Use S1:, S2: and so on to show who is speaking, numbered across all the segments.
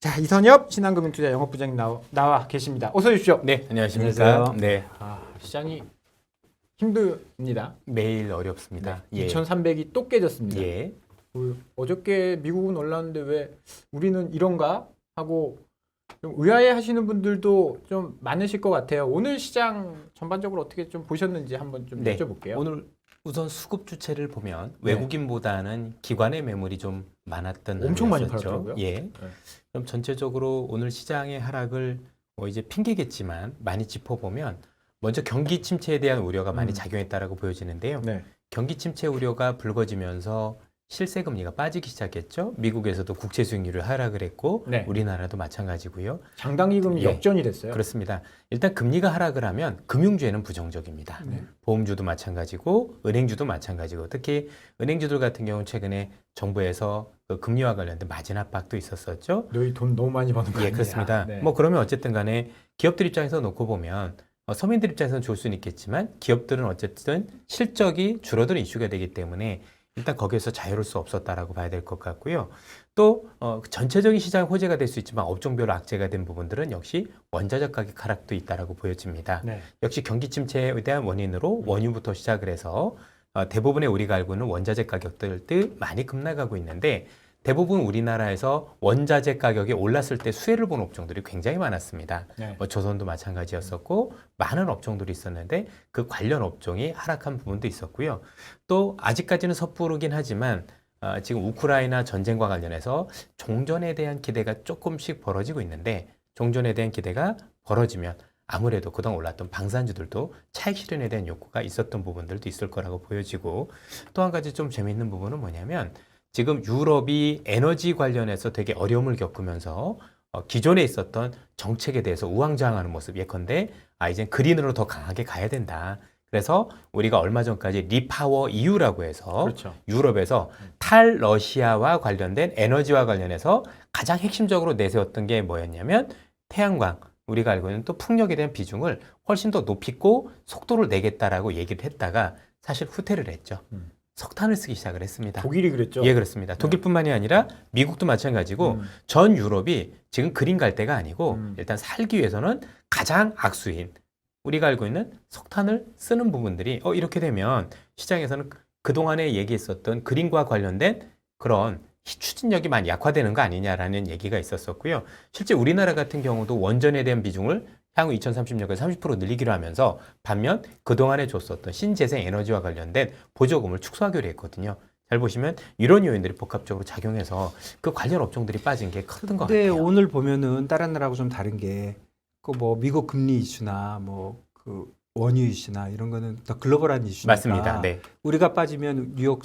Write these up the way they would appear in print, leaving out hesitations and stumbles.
S1: 자, 이선엽 신한금융투자 영업부장님 나와 계십니다. 어서 오십시오.
S2: 네, 안녕하십니까.
S1: 안녕하세요.
S2: 네,
S1: 시장이 힘듭니다.
S2: 매일 어렵습니다.
S1: 네, 2,300이 또 깨졌습니다.
S2: 예.
S1: 어저께 미국은 올랐는데 왜 우리는 이런가 하고 좀 의아해하시는 분들도 좀 많으실 것 같아요. 오늘 시장 전반적으로 어떻게 좀 보셨는지 한번 좀
S2: 네.
S1: 여쭤볼게요.
S2: 오늘 우선 수급 주체를 보면
S1: 네.
S2: 외국인보다는 기관의 매물이 좀 많았던
S1: 엄청 많이
S2: 하루였었죠.
S1: 팔았더라고요.
S2: 예. 그럼 전체적으로 오늘 시장의 하락을 이제 핑계겠지만 많이 짚어보면 먼저 경기 침체에 대한 우려가 많이 작용했다라고 보여지는데요.
S1: 네.
S2: 경기 침체 우려가 불거지면서 실세 금리가 빠지기 시작했죠. 미국에서도 국채 수익률을 하락을 했고
S1: 네.
S2: 우리나라도 마찬가지고요.
S1: 장당기 금리
S2: 예.
S1: 역전이 됐어요.
S2: 그렇습니다. 일단 금리가 하락을 하면 금융주에는 부정적입니다.
S1: 네.
S2: 보험주도 마찬가지고 은행주도 마찬가지고 특히 은행주들 같은 경우는 최근에 정부에서 그 금리와 관련된 마진 압박도 있었었죠.
S1: 너희 돈 너무 많이 버는 거
S2: 예,
S1: 아니냐.
S2: 그렇습니다.
S1: 네.
S2: 뭐 그러면 어쨌든 간에 기업들 입장에서 놓고 보면 서민들 입장에서는 좋을 수는 있겠지만 기업들은 어쨌든 실적이 줄어드는 이슈가 되기 때문에 일단 거기에서 자유로울 수 없었다라고 봐야 될 것 같고요. 또 전체적인 시장 호재가 될 수 있지만 업종별로 악재가 된 부분들은 역시 원자재 가격 하락도 있다라고 보여집니다.
S1: 네.
S2: 역시 경기 침체에 대한 원인으로 원유부터 시작을 해서 대부분의 우리가 알고 있는 원자재 가격들도 많이 급락하고 있는데 대부분 우리나라에서 원자재 가격이 올랐을 때 수혜를 본 업종들이 굉장히 많았습니다.
S1: 네.
S2: 조선도 마찬가지였었고 많은 업종들이 있었는데 그 관련 업종이 하락한 부분도 있었고요. 또 아직까지는 섣부르긴 하지만 지금 우크라이나 전쟁과 관련해서 종전에 대한 기대가 조금씩 벌어지고 있는데 종전에 대한 기대가 벌어지면 아무래도 그동안 올랐던 방산주들도 차익 실현에 대한 욕구가 있었던 부분들도 있을 거라고 보여지고 또 한 가지 좀 재미있는 부분은 뭐냐면 지금 유럽이 에너지 관련해서 되게 어려움을 겪으면서 기존에 있었던 정책에 대해서 우왕좌왕하는 모습 예컨대 이제 그린으로 더 강하게 가야 된다. 그래서 우리가 얼마 전까지 리파워 EU라고 해서
S1: 그렇죠.
S2: 유럽에서 탈러시아와 관련된 에너지와 관련해서 가장 핵심적으로 내세웠던 게 뭐였냐면 태양광, 우리가 알고 있는 또 풍력에 대한 비중을 훨씬 더 높이고 속도를 내겠다라고 얘기를 했다가 사실 후퇴를 했죠. 석탄을 쓰기 시작을 했습니다.
S1: 독일이 그랬죠.
S2: 예, 그렇습니다. 독일뿐만이 아니라 미국도 마찬가지고 전 유럽이 지금 그린 갈 때가 아니고 일단 살기 위해서는 가장 악수인 우리가 알고 있는 석탄을 쓰는 부분들이 이렇게 되면 시장에서는 그동안에 얘기했었던 그린과 관련된 그런 추진력이 많이 약화되는 거 아니냐라는 얘기가 있었었고요. 실제 우리나라 같은 경우도 원전에 대한 비중을 향후 2030년까지 30% 늘리기로 하면서 반면 그동안에 줬었던 신재생 에너지와 관련된 보조금을 축소하기로 했거든요. 잘 보시면 이런 요인들이 복합적으로 작용해서 그 관련 업종들이 빠진 게 컸던 것
S3: 근데
S2: 같아요.
S3: 오늘 보면은 다른 나라하고 좀 다른 게 그 뭐 미국 금리 이슈나 뭐 그 원유 이슈나 이런 거는 더 글로벌한 이슈니까
S2: 맞습니다. 네.
S3: 우리가 빠지면 뉴욕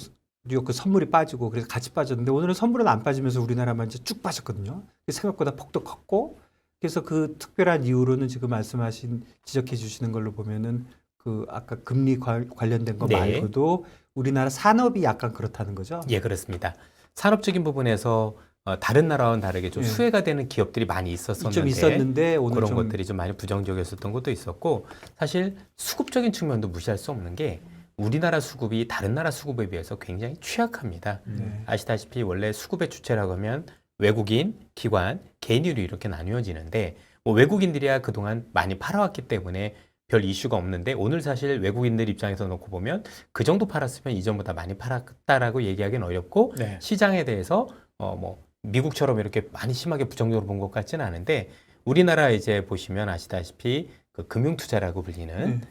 S3: 그 선물이 빠지고 그래서 같이 빠졌는데 오늘은 선물은 안 빠지면서 우리나라만 이제 쭉 빠졌거든요. 생각보다 폭도 컸고 그래서 그 특별한 이유로는 지금 말씀하신 지적해 주시는 걸로 보면은 그 아까 금리 관련된 거
S2: 네.
S3: 말고도 우리나라 산업이 약간 그렇다는 거죠.
S2: 예, 그렇습니다. 산업적인 부분에서 다른 나라와는 다르게 좀
S3: 예.
S2: 수혜가 되는 기업들이 많이 있었었는데
S3: 좀 있었는데 오늘
S2: 그런
S3: 좀
S2: 것들이 좀 많이 부정적이었었던 것도 있었고 사실 수급적인 측면도 무시할 수 없는 게 우리나라 수급이 다른 나라 수급에 비해서 굉장히 취약합니다.
S3: 네.
S2: 아시다시피 원래 수급의 주체라고 하면 외국인, 기관, 개인으로 이렇게 나뉘어지는데 뭐 외국인들이야 그동안 많이 팔아왔기 때문에 별 이슈가 없는데 오늘 사실 외국인들 입장에서 놓고 보면 그 정도 팔았으면 이전보다 많이 팔았다라고 얘기하기는 어렵고
S1: 네.
S2: 시장에 대해서 뭐 미국처럼 이렇게 많이 심하게 부정적으로 본 것 같지는 않은데 우리나라 이제 보시면 아시다시피 그 금융투자라고 불리는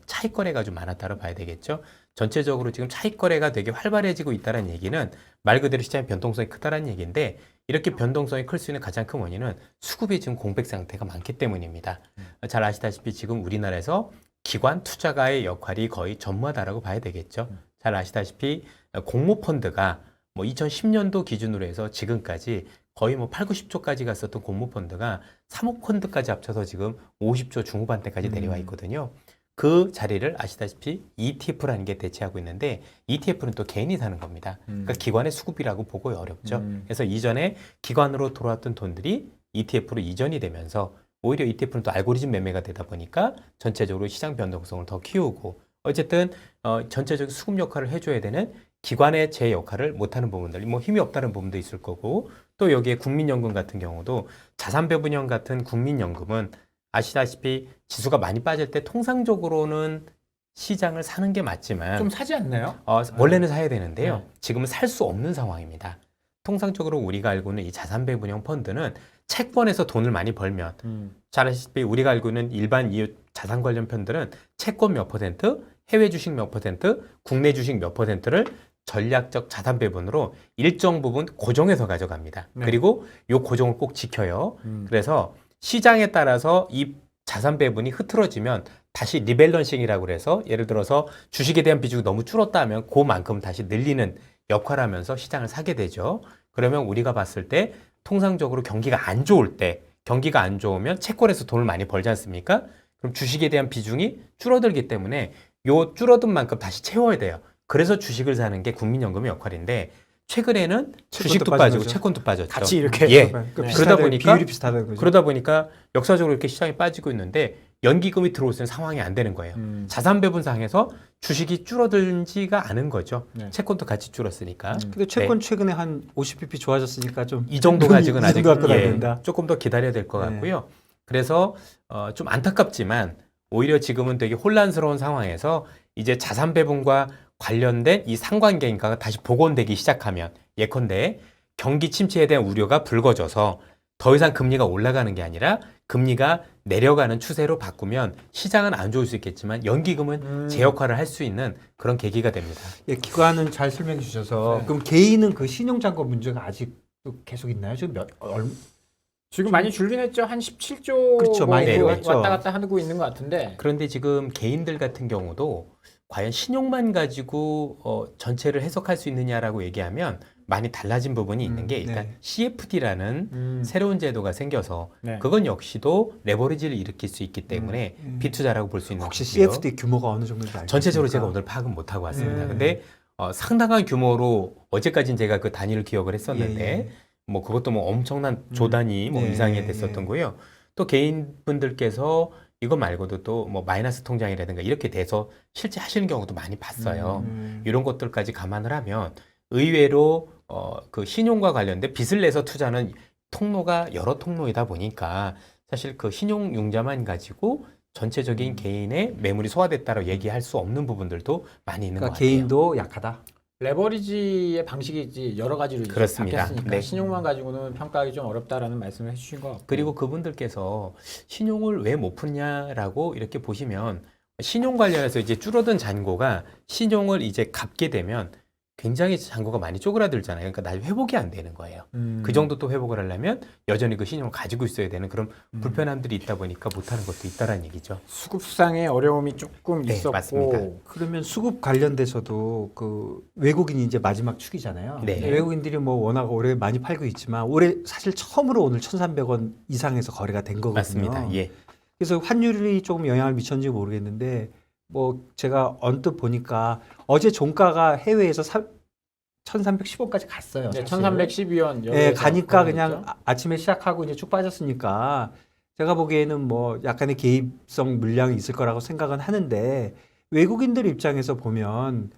S2: 차익 거래가 좀 많았다고 봐야 되겠죠. 전체적으로 지금 차익 거래가 되게 활발해지고 있다는 얘기는 말 그대로 시장의 변동성이 크다는 얘기인데 이렇게 변동성이 클 수 있는 가장 큰 원인은 수급이 지금 공백 상태가 많기 때문입니다. 잘 아시다시피 지금 우리나라에서 기관 투자가의 역할이 거의 전무하다라고 봐야 되겠죠. 잘 아시다시피 공모펀드가 뭐 2010년도 기준으로 해서 지금까지 거의 뭐 8, 90조까지 갔었던 공모펀드가 사모펀드까지 합쳐서 지금 50조 중후반대까지 내려와 있거든요. 그 자리를 아시다시피 ETF라는 게 대체하고 있는데 ETF는 또 개인이 사는 겁니다. 그러니까 기관의 수급이라고 보고 어렵죠. 그래서 이전에 기관으로 돌아왔던 돈들이 ETF로 이전이 되면서 오히려 ETF는 또 알고리즘 매매가 되다 보니까 전체적으로 시장 변동성을 더 키우고 어쨌든 전체적인 수급 역할을 해줘야 되는 기관의 제 역할을 못하는 부분들, 뭐 힘이 없다는 부분도 있을 거고 또 여기에 국민연금 같은 경우도 자산배분형 같은 국민연금은 아시다시피 지수가 많이 빠질 때 통상적으로는 시장을 사는 게 맞지만
S1: 좀 사지 않나요?
S2: 원래는 사야 되는데요.
S1: 네.
S2: 지금은 살 수 없는 상황입니다. 통상적으로 우리가 알고 있는 이 자산배분형 펀드는 채권에서 돈을 많이 벌면 잘 아시다시피 우리가 알고 있는 일반 이 자산 관련 펀드는 채권 몇 퍼센트, 해외 주식 몇 퍼센트, 국내 주식 몇 퍼센트를 전략적 자산 배분으로 일정 부분 고정해서 가져갑니다.
S1: 네.
S2: 그리고 이 고정을 꼭 지켜요. 그래서 시장에 따라서 이 자산 배분이 흐트러지면 다시 리밸런싱이라고 그래서 예를 들어서 주식에 대한 비중이 너무 줄었다 하면 그만큼 다시 늘리는 역할을 하면서 시장을 사게 되죠. 그러면 우리가 봤을 때 통상적으로 경기가 안 좋을 때 경기가 안 좋으면 채권에서 돈을 많이 벌지 않습니까? 그럼 주식에 대한 비중이 줄어들기 때문에 요 줄어든 만큼 다시 채워야 돼요. 그래서 주식을 사는 게 국민연금의 역할인데 최근에는 주식도 빠지고
S3: 거죠.
S2: 채권도 빠졌죠.
S1: 같이 이렇게
S2: 예.
S3: 그러니까
S1: 네.
S2: 그러다 보니까
S3: 비율이 비슷하다는 거죠.
S2: 그러다 보니까 역사적으로 이렇게 시장이 빠지고 있는데 연기금이 들어올 수 있는 상황이 안 되는 거예요. 자산 배분상에서 주식이 줄어들지가 않은 거죠.
S1: 네.
S2: 채권도 같이 줄었으니까.
S3: 근데 채권 최근에 한 50bp 좋아졌으니까 좀
S2: 이 정도가 아직은 아직
S3: 갖고
S2: 예,
S3: 된다.
S2: 조금 더 기다려야 될 것
S3: 네.
S2: 같고요. 그래서 좀 안타깝지만 오히려 지금은 되게 혼란스러운 상황에서 이제 자산 배분과 관련된 이 상관계가 다시 복원되기 시작하면 예컨대 경기 침체에 대한 우려가 불거져서 더 이상 금리가 올라가는 게 아니라 금리가 내려가는 추세로 바꾸면 시장은 안 좋을 수 있겠지만 연기금은 제 역할을 할 수 있는 그런 계기가 됩니다.
S3: 예, 기관은 잘 설명해 주셔서
S1: 네.
S3: 그럼 개인은 그 신용잔고 문제가 아직도 계속 있나요? 지금
S1: 지금 많이 줄긴 했죠. 한 17조
S3: 그렇죠. 많이
S2: 내려갔죠.
S1: 왔다 갔다 하고 있는 것 같은데.
S2: 그런데 지금 개인들 같은 경우도 과연 신용만 가지고 전체를 해석할 수 있느냐라고 얘기하면 많이 달라진 부분이 있는 게 일단
S3: 네.
S2: CFD라는 새로운 제도가 생겨서
S1: 네.
S2: 그건 역시도 레버리지를 일으킬 수 있기 때문에 비투자라고 볼 수 있는
S3: 혹시
S2: 거고요.
S3: CFD 규모가 어느 정도인지 알고
S2: 전체적으로
S3: 있습니까?
S2: 제가 오늘 파악은 못하고 왔습니다.
S3: 네.
S2: 근데 상당한 규모로 어제까지는 제가 그 단위를 기억을 했었는데
S3: 예.
S2: 뭐 그것도 뭐 엄청난 조단위 뭐
S3: 네,
S2: 이상이 됐었던
S3: 예.
S2: 거예요. 또 개인분들께서 이거 말고도 또 뭐 마이너스 통장이라든가 이렇게 돼서 실제 하시는 경우도 많이 봤어요. 이런 것들까지 감안을 하면 의외로 그 신용과 관련된 빚을 내서 투자는 통로가 여러 통로이다 보니까 사실 그 신용 융자만 가지고 전체적인 개인의 매물이 소화됐다고 얘기할 수 없는 부분들도 많이 있는 것
S3: 그러니까
S2: 같아요.
S3: 개인도 약하다.
S1: 레버리지의 방식이 이제 여러 가지로 이제
S2: 그렇습니다.
S1: 바뀌었으니까
S2: 네.
S1: 신용만 가지고는 평가하기 좀 어렵다라는 말씀을 해주신 것 같고.
S2: 그리고 그분들께서 신용을 왜 못 푸냐라고 이렇게 보시면 신용 관련해서 이제 줄어든 잔고가 신용을 이제 갚게 되면 굉장히 잔고가 많이 쪼그라들잖아요. 그러니까 나중에 회복이 안 되는 거예요. 그 정도 또 회복을 하려면 여전히 그 신용을 가지고 있어야 되는 그런 불편함들이 있다 보니까 못하는 것도 있다라는 얘기죠.
S1: 수급상의 어려움이 조금
S2: 네,
S1: 있었고.
S2: 맞습니다.
S3: 그러면 수급 관련돼서도 그 외국인이 이제 마지막 축이잖아요.
S2: 네.
S3: 외국인들이 뭐 워낙 올해 많이 팔고 있지만 올해 사실 처음으로 오늘 1,300원 이상에서 거래가 된 거거든요.
S2: 맞습니다. 예.
S3: 그래서 환율이 조금 영향을 미쳤는지 모르겠는데 뭐 제가 언뜻 보니까 어제 종가가 해외에서 1,310원까지 갔어요.
S1: 네,
S3: 사실.
S1: 1312원.
S3: 네, 가니까 그냥 아침에 시작하고 이제 쭉 빠졌으니까 제가 보기에는 뭐 약간의 개입성 물량이 있을 거라고 생각은 하는데 외국인들 입장에서 보면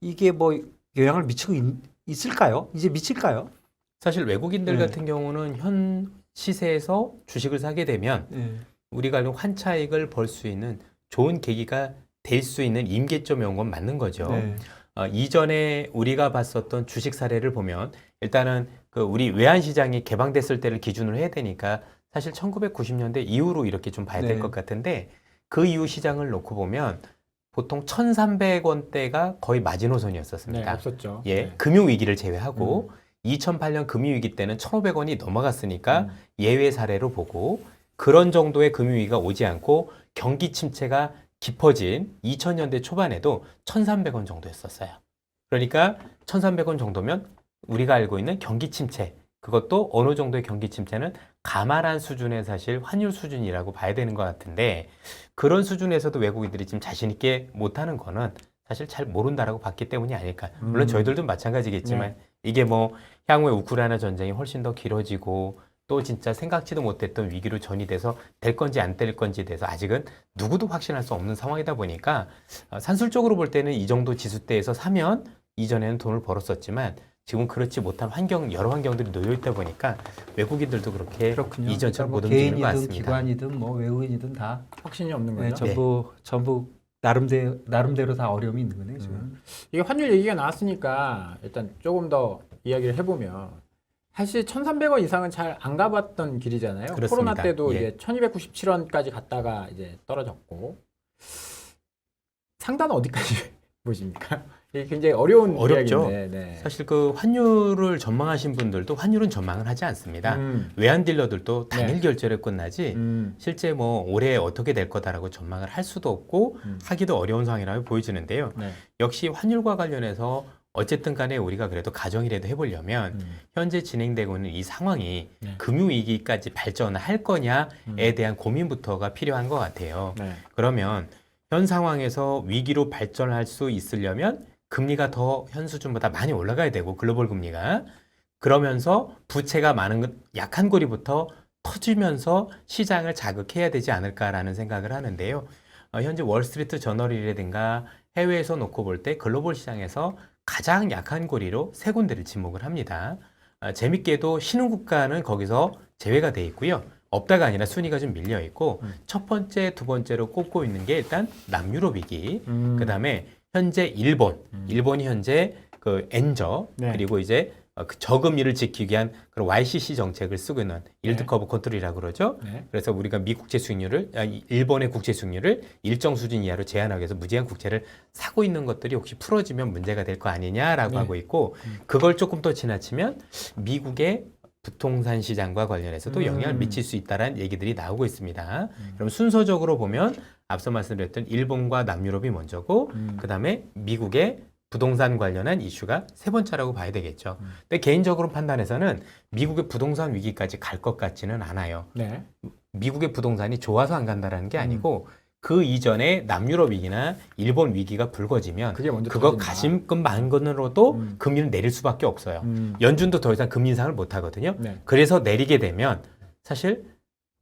S3: 이게 뭐 영향을 미치고 있을까요? 이제 미칠까요?
S2: 사실 외국인들
S3: 네.
S2: 같은 경우는 현 시세에서 주식을 사게 되면
S3: 네.
S2: 우리가 알고 환차익을 벌 수 있는 좋은 계기가 될 수 있는 임계점에 온 건 맞는 거죠.
S3: 네.
S2: 이전에 우리가 봤었던 주식 사례를 보면 일단은 그 우리 외환 시장이 개방됐을 때를 기준으로 해야 되니까 사실 1990년대 이후로 이렇게 좀 봐야 될
S3: 네.
S2: 것 같은데 그 이후 시장을 놓고 보면 보통 1,300원대가 거의
S1: 네,
S2: 마지노선이었었습니다.
S1: 없었죠.
S2: 예,
S1: 네.
S2: 금융 위기를 제외하고 2008년 금융 위기 때는 1,500원이 넘어갔으니까 예외 사례로 보고 그런 정도의 금융 위기가 오지 않고 경기 침체가 깊어진 2000년대 초반에도 1,300원 정도였었어요. 그러니까 1,300원 정도면 우리가 알고 있는 경기 침체, 그것도 어느 정도의 경기 침체는 가만한 수준의 사실 환율 수준이라고 봐야 되는 것 같은데 그런 수준에서도 외국인들이 지금 자신 있게 못하는 거는 사실 잘 모른다라고 봤기 때문이 아닐까. 물론 저희들도 마찬가지겠지만 이게 뭐 향후에 우크라이나 전쟁이 훨씬 더 길어지고 또 진짜 생각지도 못했던 위기로 전이돼서 될 건지 안 될 건지에 대해서 아직은 누구도 확신할 수 없는 상황이다 보니까 산술적으로 볼 때는 이 정도 지수대에서 사면 이전에는 돈을 벌었었지만 지금 그렇지 못한 환경 여러 환경들이 놓여 있다 보니까 외국인들도 그렇게
S3: 그렇군요.
S2: 이전처럼 못
S3: 뭐
S2: 움직이는 것
S3: 개인이든
S2: 같습니다.
S3: 기관이든 뭐 외국인이든 다
S1: 확신이 없는
S3: 네,
S1: 거죠.
S3: 전부 나름대로 다 어려움이 있는 거네요. 지금.
S1: 이게 환율 얘기가 나왔으니까 일단 조금 더 이야기를 해보면 사실 1,300원 이상은 잘 안 가봤던 길이잖아요.
S2: 그렇습니다.
S1: 코로나 때도
S2: 예.
S1: 이제 1,297원까지 갔다가 이제 떨어졌고 상단은 어디까지 보십니까? 이게 굉장히 어려운
S2: 어렵죠.
S1: 이야기인데. 네.
S2: 사실 그 환율을 전망하신 분들도 환율은 전망을 하지 않습니다. 외환 딜러들도 단일
S1: 네.
S2: 결제로 끝나지 실제 뭐 올해 어떻게 될 거다라고 전망을 할 수도 없고 하기도 어려운 상황이라고 보여지는데요.
S1: 네.
S2: 역시 환율과 관련해서 어쨌든 간에 우리가 그래도 가정이라도 해보려면 현재 진행되고 있는 이 상황이
S1: 네.
S2: 금융위기까지 발전할 거냐에 대한 고민부터가 필요한 것 같아요.
S1: 네.
S2: 그러면 현 상황에서 위기로 발전할 수 있으려면 금리가 더 현 수준보다 많이 올라가야 되고 글로벌 금리가 그러면서 부채가 많은 약한 고리부터 터지면서 시장을 자극해야 되지 않을까라는 생각을 하는데요. 현재 월스트리트 저널이라든가 해외에서 놓고 볼 때 글로벌 시장에서 가장 약한 고리로 세 군데를 지목을 합니다. 재밌게도 신흥국가는 거기서 제외가 돼 있고요. 없다가 아니라 순위가 좀 밀려 있고 첫 번째, 두 번째로 꼽고 있는 게 일단 남유럽 위기, 그다음에 현재 일본이 현재 그 엔저
S1: 네.
S2: 그리고 이제 그 저금리를 지키기 위한 그런 YCC 정책을 쓰고 있는 일드
S1: 네.
S2: 커브 컨트리라고 그러죠.
S1: 네.
S2: 그래서 우리가 미 국채 수익률을 일본의 국채 수익률을 일정 수준 이하로 제한하기 위해서 무제한 국채를 사고 있는 것들이 혹시 풀어지면 문제가 될 거 아니냐라고
S1: 네.
S2: 하고 있고 그걸 조금 더 지나치면 미국의 부동산 시장과 관련해서도 영향을 미칠 수 있다는 얘기들이 나오고 있습니다. 그럼 순서적으로 보면 앞서 말씀드렸던 일본과 남유럽이 먼저고 그다음에 미국의 부동산 관련한 이슈가 세 번째라고 봐야 되겠죠. 근데 개인적으로 판단해서는 미국의 부동산 위기까지 갈 것 같지는 않아요.
S1: 네.
S2: 미국의 부동산이 좋아서 안 간다라는 게 아니고 그 이전에 남유럽 위기나 일본 위기가 불거지면
S1: 그게 먼저
S2: 그거
S1: 터진다.
S2: 가심금만으로도 금리를 내릴 수밖에 없어요. 연준도 더 이상 금리 인상을 못 하거든요.
S1: 네.
S2: 그래서 내리게 되면 사실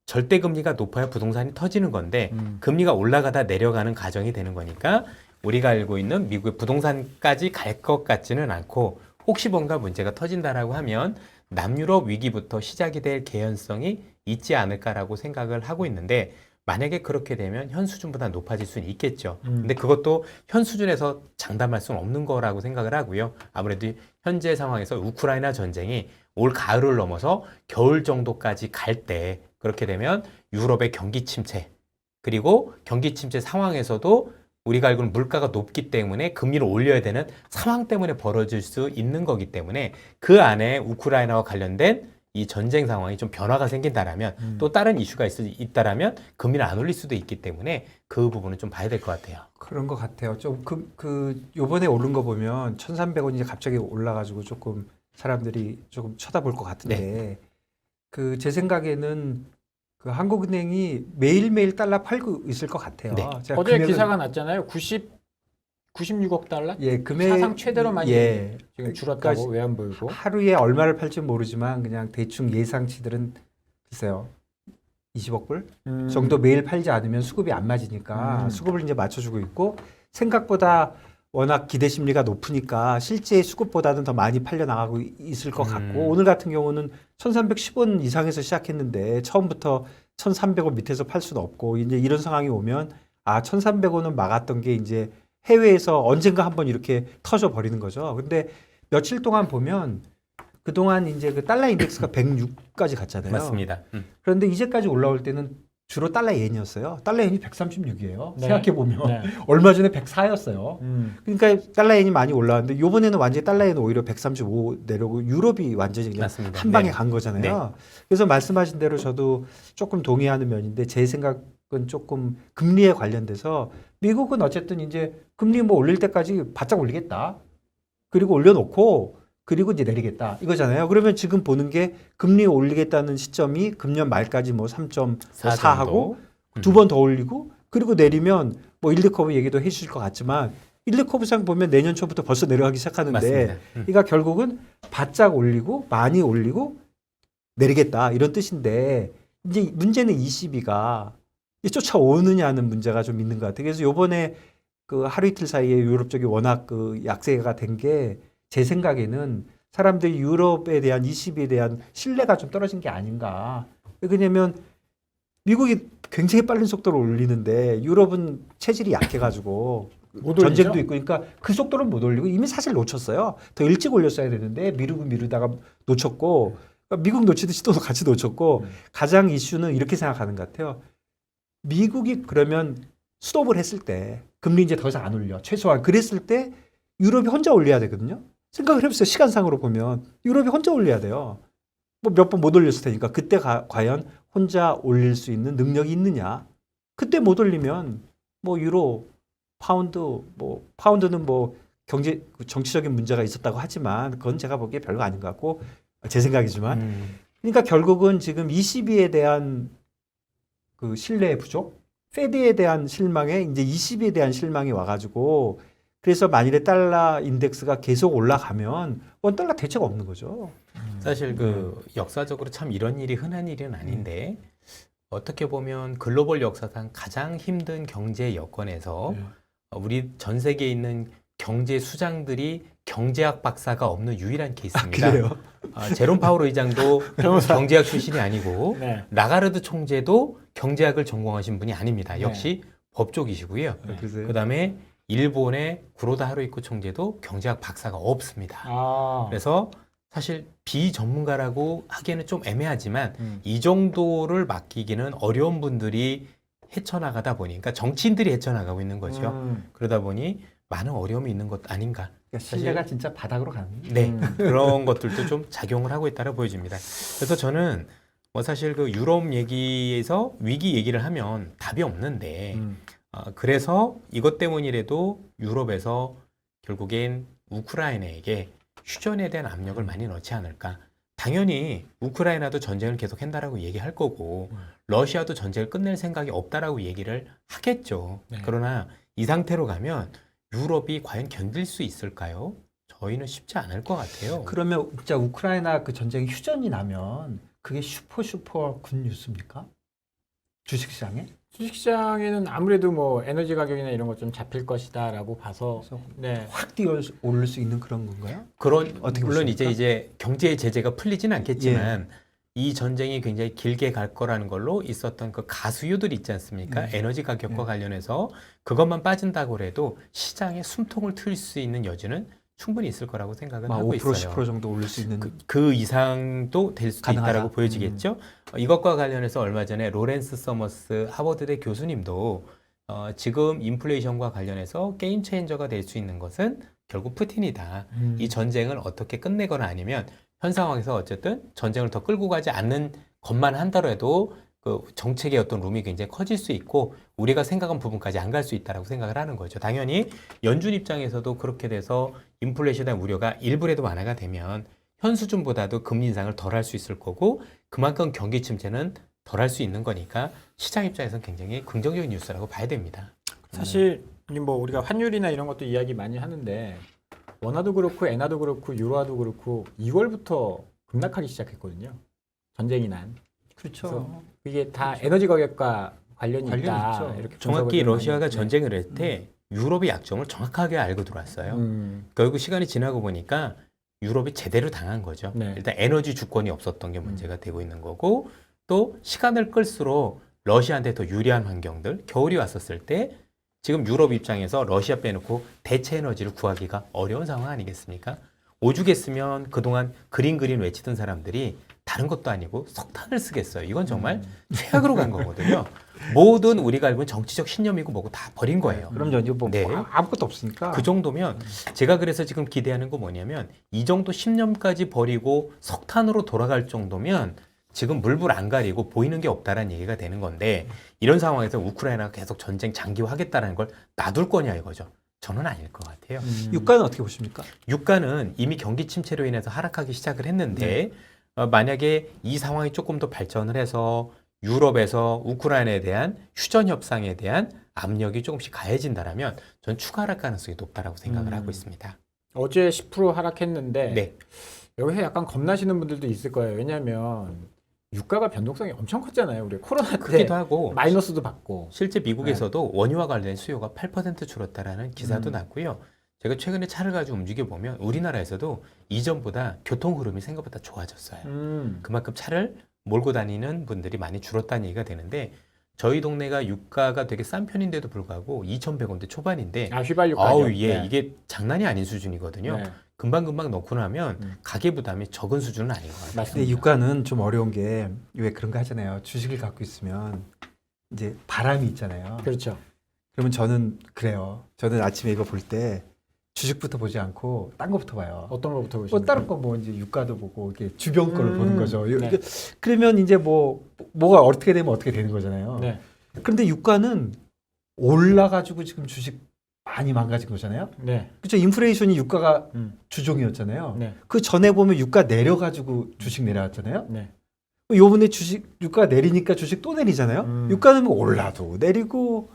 S2: 절대 금리가 높아야 부동산이 터지는 건데 금리가 올라가다 내려가는 과정이 되는 거니까 우리가 알고 있는 미국의 부동산까지 갈 것 같지는 않고 혹시 뭔가 문제가 터진다라고 하면 남유럽 위기부터 시작이 될 개연성이 있지 않을까라고 생각을 하고 있는데 만약에 그렇게 되면 현 수준보다 높아질 수는 있겠죠. 근데 그것도 현 수준에서 장담할 수는 없는 거라고 생각을 하고요. 아무래도 현재 상황에서 우크라이나 전쟁이 올 가을을 넘어서 겨울 정도까지 갈 때 그렇게 되면 유럽의 경기 침체 그리고 경기 침체 상황에서도 우리가 알고는 물가가 높기 때문에 금리를 올려야 되는 상황 때문에 벌어질 수 있는 거기 때문에 그 안에 우크라이나와 관련된 이 전쟁 상황이 좀 변화가 생긴다라면 또 다른 이슈가 있다라면 금리를 안 올릴 수도 있기 때문에 그 부분은 좀 봐야 될 것 같아요.
S3: 그런 것 같아요. 좀 요번에 오른 거 보면 1,300원이 이제 갑자기 올라가지고 조금 사람들이 조금 쳐다볼 것 같은데 그 제 생각에는 그 한국은행이 매일매일 달러 팔고 있을 것 같아요.
S2: 네.
S3: 제가
S1: 어제
S3: 금액은-
S1: 기사가 났잖아요. 96억 달러?
S3: 예, 금액
S1: 사상 최대로 많이
S3: 예.
S1: 지금 줄었다고
S3: 그러니까
S1: 외환 보이고.
S3: 하루에 얼마를 팔지 모르지만 그냥 대충 예상치들은 글쎄요. 20억 불 정도 매일 팔지 않으면 수급이 안 맞으니까 수급을 이제 맞춰주고 있고 생각보다 워낙 기대 심리가 높으니까 실제 수급보다는 더 많이 팔려 나가고 있을 것 같고 오늘 같은 경우는 1,310원 이상에서 시작했는데 처음부터 1,300원 밑에서 팔 수는 없고 이제 이런 상황이 오면 1,300원은 막았던 게 이제 해외에서 언젠가 한번 이렇게 터져 버리는 거죠. 근데 며칠 동안 보면 그동안 이제 그 달러 인덱스가 106까지 갔잖아요.
S2: 맞습니다.
S3: 그런데 이제까지 올라올 때는 주로 달러 엔이었어요. 달러 엔이 136이에요.
S1: 네.
S3: 생각해 보면
S1: 네.
S3: 얼마 전에 104였어요. 그러니까 달러 엔이 많이 올라왔는데 이번에는 완전히 달러 엔은 오히려 135 내려오고 유럽이 완전히 그냥
S2: 맞습니다.
S3: 한 방에
S2: 네.
S3: 간 거잖아요. 그래서 말씀하신 대로 저도 조금 동의하는 면인데 제 생각은 조금 금리에 관련돼서 미국은 어쨌든 이제 금리 뭐 올릴 때까지 바짝 올리겠다. 그리고 올려놓고 그리고 이제 내리겠다 이거잖아요. 그러면 지금 보는 게 금리 올리겠다는 시점이 금년 말까지 뭐 3.4하고 두 번 더 올리고 그리고 내리면 뭐 일드 커브 얘기도 해주실 것 같지만 일드 커브상 보면 내년 초부터 벌써 내려가기 시작하는데
S2: 맞습니다.
S3: 그러니까 결국은 바짝 올리고 많이 올리고 내리겠다 이런 뜻인데 이제 문제는 ECB가 쫓아오느냐는 문제가 좀 있는 것 같아요. 그래서 요번에 그 하루 이틀 사이에 유럽 쪽이 워낙 그 약세가 된 게 제 생각에는 사람들이 유럽에 대한 ECB에 대한 신뢰가 좀 떨어진 게 아닌가. 왜냐면 미국이 굉장히 빠른 속도로 올리는데 유럽은 체질이 약해가지고
S1: 못
S3: 전쟁도
S1: 올리죠?
S3: 있고 그러니까 그 속도를 못 올리고 이미 사실 놓쳤어요. 더 일찍 올렸어야 되는데 미루다가 놓쳤고 그러니까 미국 놓치듯이 또 같이 놓쳤고 가장 이슈는 이렇게 생각하는 것 같아요. 미국이 그러면 스톱을 했을 때 금리 이제 더 이상 안 올려 최소한 그랬을 때 유럽이 혼자 올려야 되거든요. 생각을 해보세요. 시간상으로 보면 유럽이 혼자 올려야 돼요. 뭐 몇 번 못 올렸을 테니까 그때 과연 혼자 올릴 수 있는 능력이 있느냐? 그때 못 올리면 뭐 유로, 파운드, 뭐 파운드는 뭐 경제 정치적인 문제가 있었다고 하지만 그건 제가 보기에 별거 아닌 것 같고 제 생각이지만 그러니까 결국은 지금 ECB에 대한 그 신뢰의 부족, 페드에 대한 실망에 이제 ECB에 대한 실망이 와가지고 그래서 만일에 달러 인덱스가 계속 올라가면 원달러 대책 없는 거죠.
S2: 사실 그 역사적으로 참 이런 일이 흔한 일은 아닌데 어떻게 보면 글로벌 역사상 가장 힘든 경제 여건에서 우리 전 세계에 있는 경제 수장들이 경제학 박사가 없는 유일한 케이스입니다.
S3: 그래요?
S2: 제롬 파월 의장도 경제학 출신이 아니고
S1: 네.
S2: 라가르드 총재도 경제학을 전공하신 분이 아닙니다. 역시 법조기시고요.
S3: 그래서
S2: 그다음에 일본의 구로다 하루이코 총재도 경제학 박사가 없습니다.
S1: 아.
S2: 그래서 사실 비전문가라고 하기에는 좀 애매하지만
S1: 음.
S2: 이 정도를 맡기기는 어려운 분들이 헤쳐나가다 보니까 정치인들이 헤쳐나가고 있는 거죠. 그러다 보니 많은 어려움이 있는 것 아닌가.
S3: 그러니까 신뢰가 진짜 바닥으로 가는 거예요.
S2: 네, 그런 것들도 좀 작용을 하고 있다고 보여집니다. 그래서 저는 뭐 사실 그 유럽 얘기에서 위기 얘기를 하면 답이 없는데 그래서 이것 때문이라도 유럽에서 결국엔 우크라이나에게 휴전에 대한 압력을 많이 넣지 않을까. 당연히 우크라이나도 전쟁을 계속 한다라고 얘기할 거고 러시아도 전쟁을 끝낼 생각이 없다라고 얘기를 하겠죠.
S1: 네.
S2: 그러나 이 상태로 가면 유럽이 과연 견딜 수 있을까요? 저희는 쉽지 않을 것 같아요.
S3: 그러면 진짜 우크라이나 그 전쟁이 휴전이 나면 그게 슈퍼 굿 뉴스입니까? 주식시장에?
S1: 주식시장에는 아무래도 뭐 에너지 가격이나 이런 것 좀 잡힐 것이다라고 봐서
S3: 그래서
S1: 네.
S3: 확 뛰어 오를 수 있는 그런 건가요?
S2: 그런
S3: 어떻게
S2: 물론
S3: 보십니까?
S2: 이제 경제 제재가 풀리진 않겠지만 이 전쟁이 굉장히 길게 갈 거라는 걸로 있었던 그 가수요들 있지 않습니까? 에너지 가격과 관련해서 그것만 빠진다고 해도 시장에 숨통을 트일 수 있는 여지는 충분히 있을 거라고 생각은 하고
S3: 5%
S2: 있어요.
S3: 10% 정도 오를 수 있는
S2: 그 이상도 될 수도
S3: 가능하다.
S2: 있다라고 보여지겠죠. 이것과 관련해서 얼마 전에 로렌스 서머스 하버드대 교수님도 지금 인플레이션과 관련해서 게임 체인저가 될 수 있는 것은 결국 푸틴이다. 이 전쟁을 어떻게 끝내거나 아니면 현 상황에서 어쨌든 전쟁을 더 끌고 가지 않는 것만 한다라도 그 정책의 어떤 룸이 굉장히 커질 수 있고 우리가 생각한 부분까지 안 갈 수 있다라고 생각을 하는 거죠. 당연히 연준 입장에서도 그렇게 돼서 인플레이션에 대한 우려가 일부라도 완화가 되면 현 수준보다도 금리 인상을 덜 할 수 있을 거고 그만큼 경기 침체는 덜 할 수 있는 거니까 시장 입장에서는 굉장히 긍정적인 뉴스라고 봐야 됩니다.
S1: 사실 뭐 우리가 환율이나 이런 것도 이야기 많이 하는데 원화도 그렇고 엔화도 그렇고 유로화도 그렇고 2월부터 급락하기 시작했거든요. 전쟁이 난.
S3: 그렇죠.
S1: 이게 다 에너지 가격과 관련이
S3: 관련이
S1: 있다.
S3: 있죠.
S1: 이렇게
S2: 정확히
S1: 분석을 좀
S2: 러시아가
S1: 많이
S2: 전쟁을 할 때 유럽의 약점을 정확하게 알고 들어왔어요. 결국 시간이 지나고 보니까 유럽이 제대로 당한 거죠.
S1: 네.
S2: 일단 에너지 주권이 없었던 게 문제가 되고 있는 거고 또 시간을 끌수록 러시아한테 더 유리한 환경들, 겨울이 왔었을 때 지금 유럽 입장에서 러시아 빼놓고 대체 에너지를 구하기가 어려운 상황 아니겠습니까? 오죽했으면 그동안 그린 외치던 사람들이 다른 것도 아니고 석탄을 쓰겠어요. 이건 정말 최악으로 간 거거든요. 모든 우리가 알고 있는 정치적 신념이고 뭐고 다 버린 거예요.
S3: 그럼 이제 뭐
S2: 네.
S3: 아무것도 없으니까.
S2: 그 정도면 제가 그래서 지금 기대하는 거 뭐냐면 이 정도 신념까지 버리고 석탄으로 돌아갈 정도면 지금 물불 안 가리고 보이는 게 없다라는 얘기가 되는 건데 이런 상황에서 우크라이나가 계속 전쟁 장기화하겠다는 걸 놔둘 거냐 이거죠. 저는 아닐 것 같아요.
S3: 유가는 어떻게 보십니까?
S2: 유가는 이미 경기 침체로 인해서 하락하기 시작을 했는데 만약에 이 상황이 조금 더 발전을 해서 유럽에서 우크라이나에 대한 휴전 협상에 대한 압력이 조금씩 가해진다라면 전 추가 하락 가능성이 높다라고 생각을 하고 있습니다.
S1: 어제 10% 하락했는데
S2: 네.
S1: 여기서 약간 겁나시는 분들도 있을 거예요. 왜냐하면 유가가 변동성이 엄청 컸잖아요. 우리 코로나 때
S2: 크기도 하고
S1: 마이너스도 받고.
S2: 실제 미국에서도 원유와 관련된 수요가 8% 줄었다라는 기사도 났고요. 제가 최근에 차를 가지고 움직여 보면 우리나라에서도 이전보다 교통 흐름이 생각보다 좋아졌어요. 그만큼 차를 몰고 다니는 분들이 많이 줄었다는 얘기가 되는데 저희 동네가 유가가 되게 싼 편인데도 불구하고 2,100원대 초반인데
S1: 아, 휘발유 가격.
S2: 아우 예,
S1: 네.
S2: 이게 장난이 아닌 수준이거든요.
S1: 네.
S2: 금방금방 넣고 나면 가계 부담이 적은 수준은 아닌 것 같아요.
S3: 근데
S1: 맞습니다.
S3: 유가는 좀 어려운 게 왜 그런 거 하잖아요. 주식을 갖고 있으면 이제 바람이 있잖아요.
S1: 그렇죠.
S3: 그러면 저는 그래요. 저는 아침에 이거 볼 때 주식부터 보지 않고 딴 거부터 봐요.
S1: 어떤 거부터
S3: 뭐
S1: 보시나요?
S3: 다른 거 뭐 이제 유가도 보고 이렇게 주변 거를 보는 거죠.
S1: 네.
S3: 그러면 이제 뭐가 어떻게 되면 어떻게 되는 거잖아요.
S1: 네.
S3: 그런데 유가는 올라가지고 지금 주식 많이 망가진 거잖아요.
S1: 네.
S3: 그렇죠. 인플레이션이 유가가
S1: 음.
S3: 주종이었잖아요.
S1: 네.
S3: 그 전에 보면 유가 내려가지고 주식 내려왔잖아요.
S1: 네.
S3: 요번에 주식 유가 내리니까 주식 또 내리잖아요. 유가는 뭐 올라도 내리고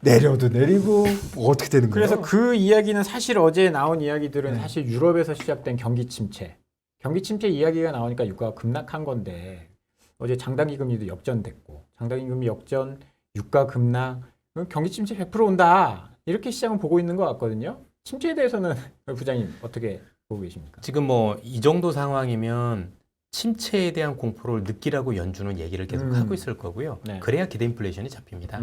S3: 내려도 내리고 뭐 어떻게 되는 거예요?
S1: 그래서 그 이야기는 사실 어제 나온 이야기들은
S3: 네.
S1: 사실 유럽에서 시작된 경기 침체. 경기 침체 이야기가 나오니까 유가가 급락한 건데 어제 장단기 금리도 역전됐고 장단기 금리 역전, 유가 급락, 경기 침체 100% 온다. 이렇게 시장은 보고 있는 것 같거든요. 침체에 대해서는 부장님 어떻게 보고 계십니까?
S2: 지금 뭐 이 정도 상황이면 침체에 대한 공포를 느끼라고 연준은 얘기를 계속 하고 있을 거고요.
S1: 네.
S2: 그래야 기대 인플레이션이 잡힙니다.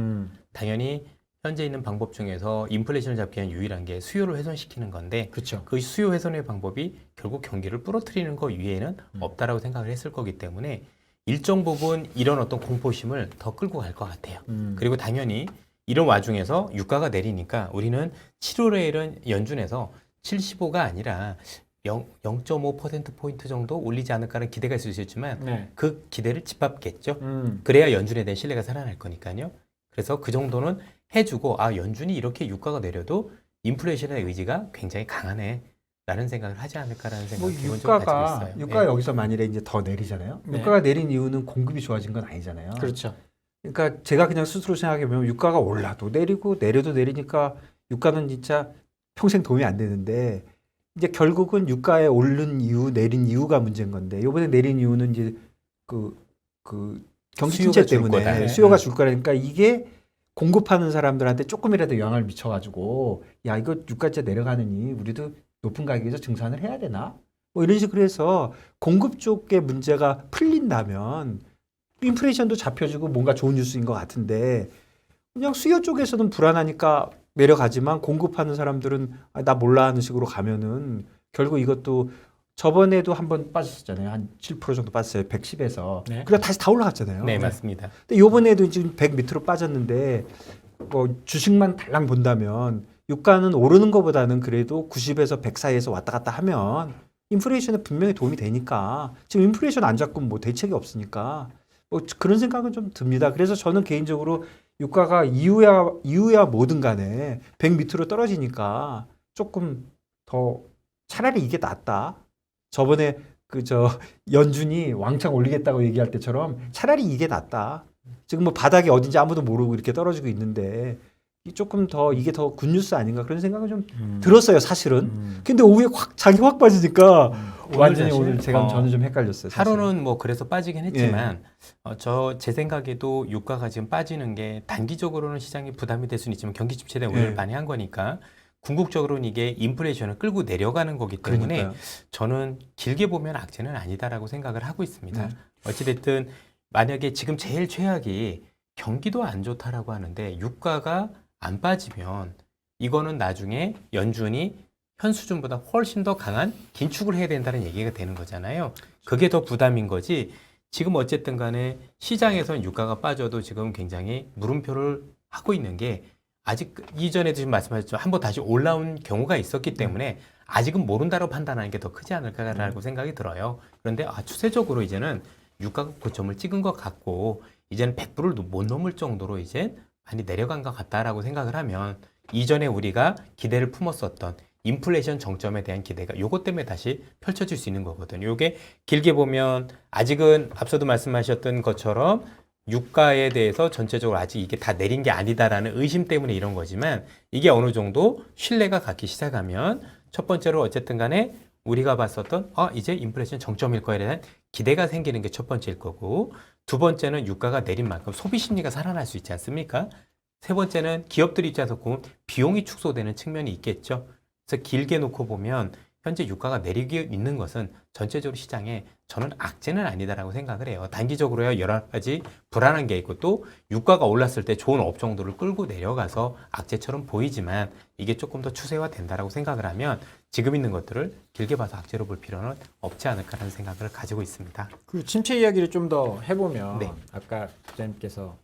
S2: 당연히 현재 있는 방법 중에서 인플레이션을 잡기 위한 유일한 게 수요를 훼손시키는 건데
S1: 그렇죠.
S2: 그 수요 훼손의 방법이 결국 경기를 부러뜨리는 것 이외에는 없다라고 생각을 했을 거기 때문에 일정 부분 이런 어떤 공포심을 더 끌고 갈 것 같아요. 그리고 당연히 이런 와중에서 유가가 내리니까 우리는 7월에는 연준에서 75가 아니라 0.5%포인트 정도 올리지 않을까라는 기대가 있을 수 있지만
S1: 네.
S2: 그 기대를 짓밟겠죠. 그래야 연준에 대한 신뢰가 살아날 거니까요. 그래서 그 정도는 해주고 아 연준이 이렇게 유가가 내려도 인플레이션의 의지가 굉장히 강하네 라는 생각을 하지 않을까라는
S3: 뭐
S2: 생각을 기본적으로 가지고
S3: 유가가
S2: 있어요.
S3: 유가가
S2: 예.
S3: 여기서 만일에 이제 더 내리잖아요.
S1: 네.
S3: 유가가 내린 이유는 공급이 좋아진 건 아니잖아요.
S1: 그렇죠.
S3: 그러니까 제가 그냥 스스로 생각해 보면 유가가 올라도 내리고 내려도 내리니까 유가는 진짜 평생 도움이 안 되는데 이제 결국은 유가에 오른 이유 내린 이유가 문제인 건데 이번에 내린 이유는 이제 그 경기 침체
S2: 수요가 줄
S3: 때문에
S2: 거다.
S3: 수요가 줄 거라니까 이게 공급하는 사람들한테 조금이라도 영향을 미쳐가지고 야 이거 유가짜 내려가느니 우리도 높은 가격에서 증산을 해야 되나 뭐 이런 식으로 해서 공급 쪽의 문제가 풀린다면 인플레이션도 잡혀지고 뭔가 좋은 뉴스인 것 같은데 그냥 수요 쪽에서는 불안하니까 내려가지만 공급하는 사람들은 아, 나 몰라 하는 식으로 가면은 결국 이것도 저번에도 한번 빠졌었잖아요. 한 7% 정도 빠졌어요. 110에서.
S1: 네.
S3: 그러다 다시 다 올라갔잖아요.
S2: 네 맞습니다.
S3: 근데 요번에도 지금 100 밑으로 빠졌는데 뭐 주식만 달랑 본다면 유가는 오르는 것보다는 그래도 90에서 100 사이에서 왔다 갔다 하면 인플레이션에 분명히 도움이 되니까 지금 인플레이션 안 잡고 뭐 대책이 없으니까 뭐 그런 생각은 좀 듭니다. 그래서 저는 개인적으로 유가가 이후야 뭐든 간에 100 밑으로 떨어지니까 조금 더 차라리 이게 낫다. 저번에 연준이 왕창 올리겠다고 얘기할 때처럼 차라리 이게 낫다. 지금 뭐 바닥이 어딘지 아무도 모르고 이렇게 떨어지고 있는데 조금 더 이게 더 굿뉴스 아닌가 그런 생각은 좀 들었어요, 사실은. 근데 오후에 장이 확 빠지니까 완전히
S2: 사실,
S3: 오늘 저는 좀 헷갈렸어요. 사실.
S2: 하루는 뭐 그래서 빠지긴 했지만 제 생각에도 유가가 지금 빠지는 게 단기적으로는 시장이 부담이 될 수는 있지만 경기 침체에 대한 우려를
S3: 예.
S2: 많이 한 거니까 궁극적으로는 이게 인플레이션을 끌고 내려가는 거기 때문에
S3: 그러니까요.
S2: 저는 길게 보면 악재는 아니다라고 생각을 하고 있습니다. 어찌됐든 만약에 지금 제일 최악이 경기도 안 좋다라고 하는데 유가가 안 빠지면 이거는 나중에 연준이 현 수준보다 훨씬 더 강한 긴축을 해야 된다는 얘기가 되는 거잖아요. 그게 더 부담인 거지. 지금 어쨌든 간에 시장에서는 유가가 빠져도 지금 굉장히 물음표를 하고 있는 게 아직 이전에도 지금 말씀하셨죠. 한번 다시 올라온 경우가 있었기 때문에 아직은 모른다로 판단하는 게 더 크지 않을까라고 생각이 들어요. 그런데 추세적으로 이제는 유가가 고점을 찍은 것 같고 이제는 100불을 못 넘을 정도로 이제 많이 내려간 것 같다라고 생각을 하면 이전에 우리가 기대를 품었었던 인플레이션 정점에 대한 기대가 요것 때문에 다시 펼쳐질 수 있는 거거든요. 요게 길게 보면 아직은 앞서도 말씀하셨던 것처럼 유가에 대해서 전체적으로 아직 이게 다 내린 게 아니다라는 의심 때문에 이런 거지만 이게 어느 정도 신뢰가 갖기 시작하면 첫 번째로 어쨌든 간에 우리가 봤었던 이제 인플레이션 정점일 거에 대한 기대가 생기는 게 첫 번째일 거고, 두 번째는 유가가 내린 만큼 소비 심리가 살아날 수 있지 않습니까? 세 번째는 기업들 입장에서 보면 비용이 축소되는 측면이 있겠죠. 그래서 길게 놓고 보면 현재 유가가 내리고 있는 것은 전체적으로 시장에 저는 악재는 아니다라고 생각을 해요. 단기적으로야 여러 가지 불안한 게 있고 또 유가가 올랐을 때 좋은 업종들을 끌고 내려가서 악재처럼 보이지만 이게 조금 더 추세화 된다라고 생각을 하면 지금 있는 것들을 길게 봐서 악재로 볼 필요는 없지 않을까라는 생각을 가지고 있습니다.
S1: 그 침체 이야기를 좀 더 해보면
S2: 네.
S1: 아까 부장님께서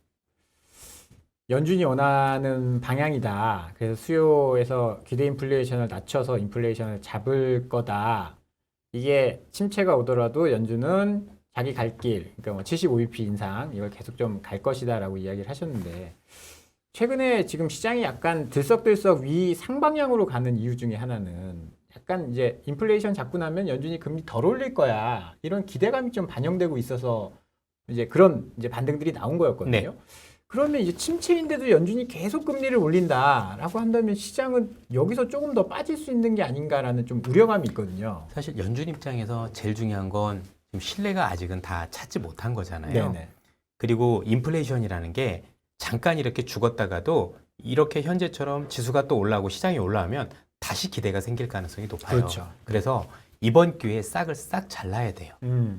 S1: 연준이 원하는 방향이다. 그래서 수요에서 기대 인플레이션을 낮춰서 인플레이션을 잡을 거다. 이게 침체가 오더라도 연준은 자기 갈 길, 그러니까 뭐 75bp 인상 이걸 계속 좀 갈 것이다라고 이야기를 하셨는데 최근에 지금 시장이 약간 들썩들썩 위 상방향으로 가는 이유 중에 하나는 약간 이제 인플레이션 잡고 나면 연준이 금리 덜 올릴 거야 이런 기대감이 좀 반영되고 있어서 이제 그런 이제 반등들이 나온 거였거든요.
S2: 네.
S1: 그러면 이제 침체인데도 연준이 계속 금리를 올린다라고 한다면 시장은 여기서 조금 더 빠질 수 있는 게 아닌가라는 좀 우려감이 있거든요.
S2: 사실 연준 입장에서 제일 중요한 건 지금 신뢰가 아직은 다 찾지 못한 거잖아요.
S1: 네네.
S2: 그리고 인플레이션이라는 게 잠깐 이렇게 죽었다가도 이렇게 현재처럼 지수가 또 올라오고 시장이 올라오면 다시 기대가 생길 가능성이 높아요.
S1: 그렇죠.
S2: 그래서 이번 기회에 싹을 싹 잘라야 돼요.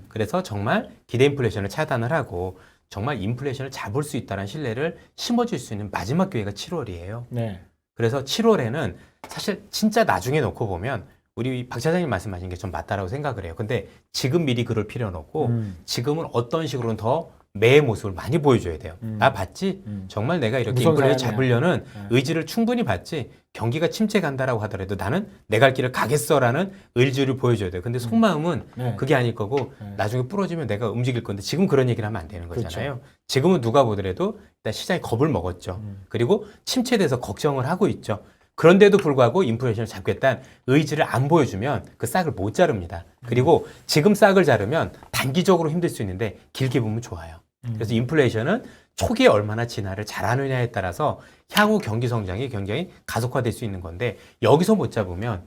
S2: 그래서 정말 기대 인플레이션을 차단을 하고 정말 인플레이션을 잡을 수 있다는 신뢰를 심어줄 수 있는 마지막 기회가 7월이에요.
S1: 네.
S2: 그래서 7월에는 사실 진짜 나중에 놓고 보면 우리 박 차장님 말씀하신 게 좀 맞다라고 생각을 해요. 근데 지금 미리 그럴 필요는 없고 지금은 어떤 식으로는 더 매의 모습을 많이 보여줘야 돼요. 나 봤지? 정말 내가 이렇게
S1: 무서운
S2: 인플레이션
S1: 사람이야.
S2: 잡으려는 의지를 충분히 봤지? 경기가 침체 간다라고 하더라도 나는 내 갈 길을 가겠어라는 의지를 보여줘야 돼요. 근데 속마음은
S1: 네.
S2: 그게 아닐 거고
S1: 네.
S2: 나중에 부러지면 내가 움직일 건데 지금 그런 얘기를 하면 안 되는 거잖아요. 지금은 누가 보더라도 일단 시장이 겁을 먹었죠. 그리고 침체돼서 걱정을 하고 있죠. 그런데도 불구하고 인플레이션을 잡겠다는 의지를 안 보여주면 그 싹을 못 자릅니다. 그리고 지금 싹을 자르면 단기적으로 힘들 수 있는데 길게 보면 좋아요. 그래서 인플레이션은 초기에 얼마나 진화를 잘하느냐에 따라서 향후 경기 성장이 굉장히 가속화될 수 있는 건데 여기서 못 잡으면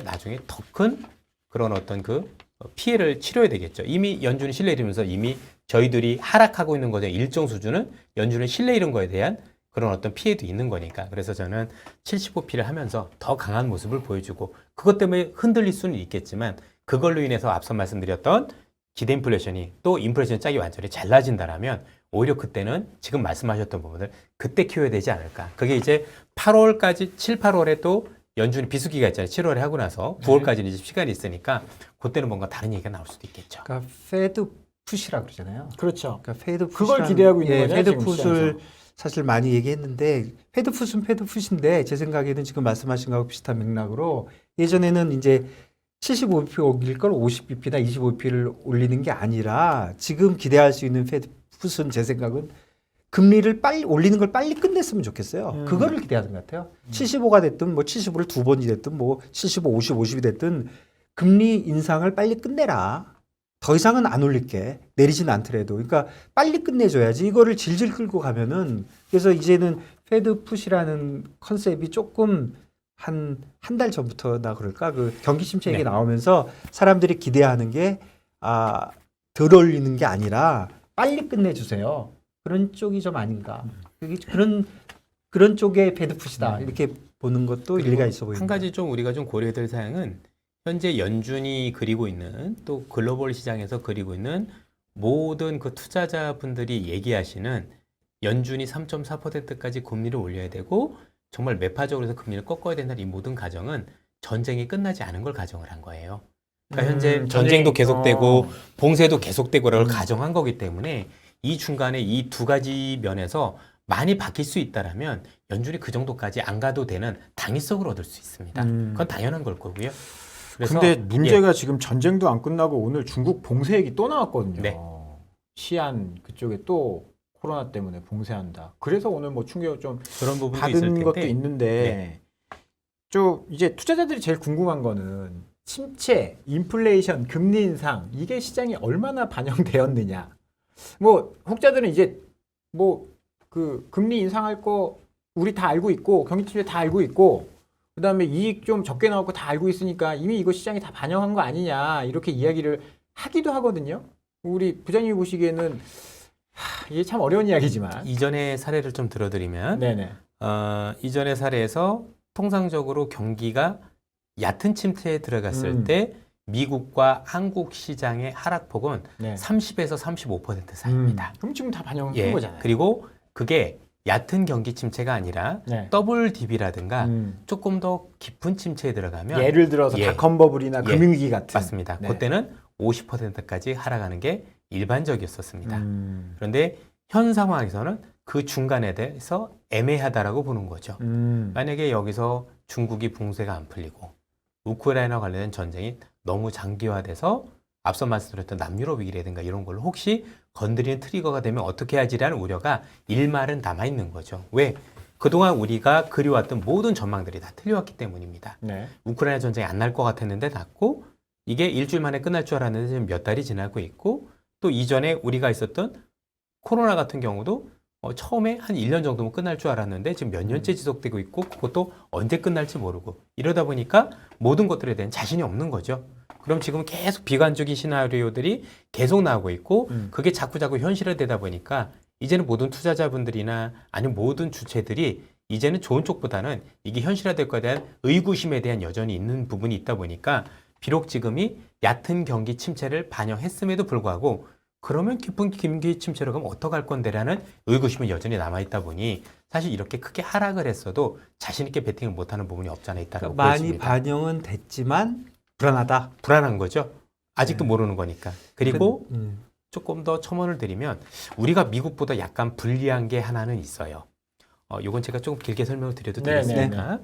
S2: 나중에 더 큰 그런 어떤 그 피해를 치러야 되겠죠. 이미 연준이 신뢰 잃으면서 이미 저희들이 하락하고 있는 것의 일정 수준은 연준을 신뢰 잃은 거에 대한 그런 어떤 피해도 있는 거니까. 그래서 저는 75피를 하면서 더 강한 모습을 보여주고 그것 때문에 흔들릴 수는 있겠지만 그걸로 인해서 앞서 말씀드렸던 기대 인플레이션이 또 인플레이션 짝이 완전히 잘라진다라면 오히려 그때는 지금 말씀하셨던 부분을 그때 키워야 되지 않을까. 그게 이제 8월까지 7, 8월에 또 연준이 비수기가 있잖아요. 7월에 하고 나서 9월까지는 이제 시간이 있으니까 그때는 뭔가 다른 얘기가 나올 수도 있겠죠.
S3: 그러니까 페드 푸시라 그러잖아요.
S1: 그렇죠.
S3: 그러니까 페드
S1: 그걸 기대하고 있는 거죠,
S3: 페드
S1: 지금
S3: 풋을
S1: 시장에서.
S3: 사실 많이 얘기했는데 페드 풋은 페드 풋인데 제 생각에는 지금 말씀하신 거하고 비슷한 맥락으로 예전에는 이제 75bp 올릴 걸 50bp나 25bp를 올리는 게 아니라 지금 기대할 수 있는 페드 풋은 제 생각은 금리를 빨리 올리는 걸 빨리 끝냈으면 좋겠어요. 그거를 기대하는 것 같아요. 75가 됐든 뭐 75를 두 번이 됐든 뭐 75, 50, 50이 됐든 금리 인상을 빨리 끝내라. 더 이상은 안 올릴게. 내리진 않더라도. 그러니까 빨리 끝내줘야지. 이거를 질질 끌고 가면은 그래서 이제는 페드 풋이라는 컨셉이 조금 한 달 전부터 나 그럴까 그 경기 침체 얘기
S2: 네.
S3: 나오면서 사람들이 기대하는 게 덜 올리는 게 아니라 빨리 끝내주세요. 그런 쪽이 좀 아닌가. 그런 쪽의 페드 풋이다. 이렇게 보는 것도 일리가 있어 보입니다.
S2: 한 가지 좀 우리가 좀 고려해야 될 사항은 현재 연준이 그리고 있는 또 글로벌 시장에서 그리고 있는 모든 그 투자자분들이 얘기하시는 연준이 3.4%까지 금리를 올려야 되고 정말 매파적으로 해서 금리를 꺾어야 된다는 이 모든 가정은 전쟁이 끝나지 않은 걸 가정을 한 거예요. 그러니까 현재 전쟁도 계속되고 봉쇄도 계속되고를 가정한 거기 때문에 이 중간에 이 두 가지 면에서 많이 바뀔 수 있다라면 연준이 그 정도까지 안 가도 되는 당위성을 얻을 수 있습니다. 그건 당연한 걸 거고요. 그래서
S1: 근데 문제가 지금 전쟁도 안 끝나고 오늘 중국 봉쇄 얘기 또 나왔거든요.
S2: 네.
S1: 시안 그쪽에 또 코로나 때문에 봉쇄한다. 그래서 오늘 뭐 충격을 좀
S2: 그런 부분도 있을
S1: 받은
S2: 텐데
S1: 것도 있는데 좀 이제 투자자들이 제일 궁금한 거는 침체, 인플레이션, 금리 인상 이게 시장에 얼마나 반영되었느냐. 뭐 혹자들은 이제 뭐 그 금리 인상할 거 우리 다 알고 있고 경기 침체 다 알고 있고 그다음에 이익 좀 적게 나올 거 다 알고 있으니까 이미 이거 시장이 다 반영한 거 아니냐 이렇게 이야기를 하기도 하거든요. 우리 부장님이 보시기에는 이게 참 어려운 이야기지만.
S2: 이전의 사례를 좀 들어드리면
S1: 네네.
S2: 이전의 사례에서 통상적으로 경기가 얕은 침체에 들어갔을 때 미국과 한국 시장의 하락폭은
S1: 네.
S2: 30에서 35% 사이입니다.
S1: 그럼 지금 다 반영한
S2: 예,
S1: 거잖아요.
S2: 그리고 그게 얕은 경기 침체가 아니라
S1: 네.
S2: 더블 딥이라든가
S1: 음.
S2: 조금 더 깊은 침체에 들어가면
S1: 예를 들어서
S2: 예.
S1: 닷컴 버블이나
S2: 예.
S1: 금융위기 같은.
S2: 맞습니다.
S1: 네.
S2: 그때는 50%까지 하락하는 게 일반적이었었습니다.
S1: 음.
S2: 그런데 현 상황에서는 그 중간에 대해서 애매하다라고 보는 거죠. 만약에 여기서 중국이 붕괴가 안 풀리고 우크라이나 관련된 전쟁이 너무 장기화돼서 앞서 말씀드렸던 남유럽 위기라든가 이런 걸로 혹시 건드리는 트리거가 되면 어떻게 하지라는 우려가 일말은 남아있는 거죠. 왜? 그동안 우리가 그려왔던 모든 전망들이 다 틀려왔기 때문입니다.
S1: 네.
S2: 우크라이나 전쟁이 안 날 것 같았는데 났고 이게 일주일 만에 끝날 줄 알았는데 지금 몇 달이 지나고 있고 또 이전에 우리가 있었던 코로나 같은 경우도 처음에 한 1년 정도면 끝날 줄 알았는데 지금 몇 년째 지속되고 있고 그것도 언제 끝날지 모르고 이러다 보니까 모든 것들에 대한 자신이 없는 거죠. 그럼 지금 계속 비관적인 시나리오들이 계속 나오고 있고 그게 자꾸자꾸 현실화되다 보니까 이제는 모든 투자자분들이나 아니면 모든 주체들이 이제는 좋은 쪽보다는 이게 현실화될 거에 대한 의구심에 대한 여전히 있는 부분이 있다 보니까 비록 지금이 얕은 경기 침체를 반영했음에도 불구하고 그러면 깊은 경기 침체로 가면 어떡할 건데라는 의구심은 여전히 남아있다 보니 사실 이렇게 크게 하락을 했어도 자신 있게 베팅을 못하는 부분이 없지 않아 있다고
S3: 그러니까 많이
S2: 보여집니다.
S3: 반영은 됐지만 불안하다.
S2: 불안한 거죠. 아직도
S3: 네.
S2: 모르는 거니까. 그리고
S3: 그,
S2: 조금 더 첨언을 드리면 우리가 미국보다 약간 불리한 게 하나는 있어요. 이건 제가 조금 길게 설명을 드려도
S1: 네,
S2: 되겠습니까?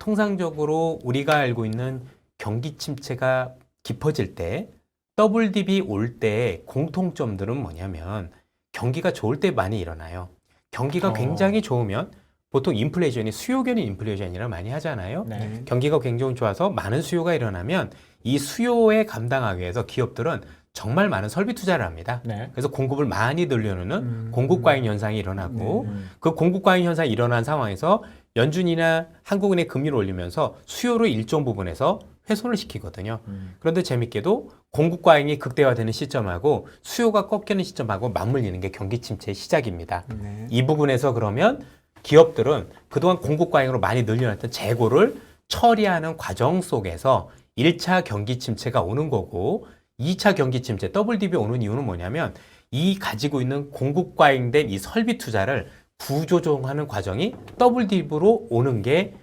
S2: 통상적으로 우리가 알고 있는 경기 침체가 깊어질 때 더블 딥이 올 때 공통점들은 뭐냐면 경기가 좋을 때 많이 일어나요. 경기가 굉장히 좋으면 보통 인플레이션이 수요견인 인플레이션이라 많이 하잖아요.
S1: 네.
S2: 경기가 굉장히 좋아서 많은 수요가 일어나면 이 수요에 감당하기 위해서 기업들은 정말 많은 설비 투자를 합니다.
S1: 네.
S2: 그래서 공급을 많이 늘려놓는 공급 과잉 현상이 일어나고 그 공급 과잉 현상이 일어난 상황에서 연준이나 한국은행 금리를 올리면서 수요를 일정 부분에서 훼손을 시키거든요. 그런데 재밌게도 공급 과잉이 극대화되는 시점하고 수요가 꺾이는 시점하고 맞물리는 게 경기 침체의 시작입니다.
S3: 네.
S2: 이 부분에서 그러면 기업들은 그동안 공급 과잉으로 많이 늘려놨던 재고를 처리하는 과정 속에서 1차 경기 침체가 오는 거고 2차 경기 침체, 더블 딥이 오는 이유는 뭐냐면 이 가지고 있는 공급 과잉된 이 설비 투자를 구조조정하는 과정이 더블 딥으로 오는 게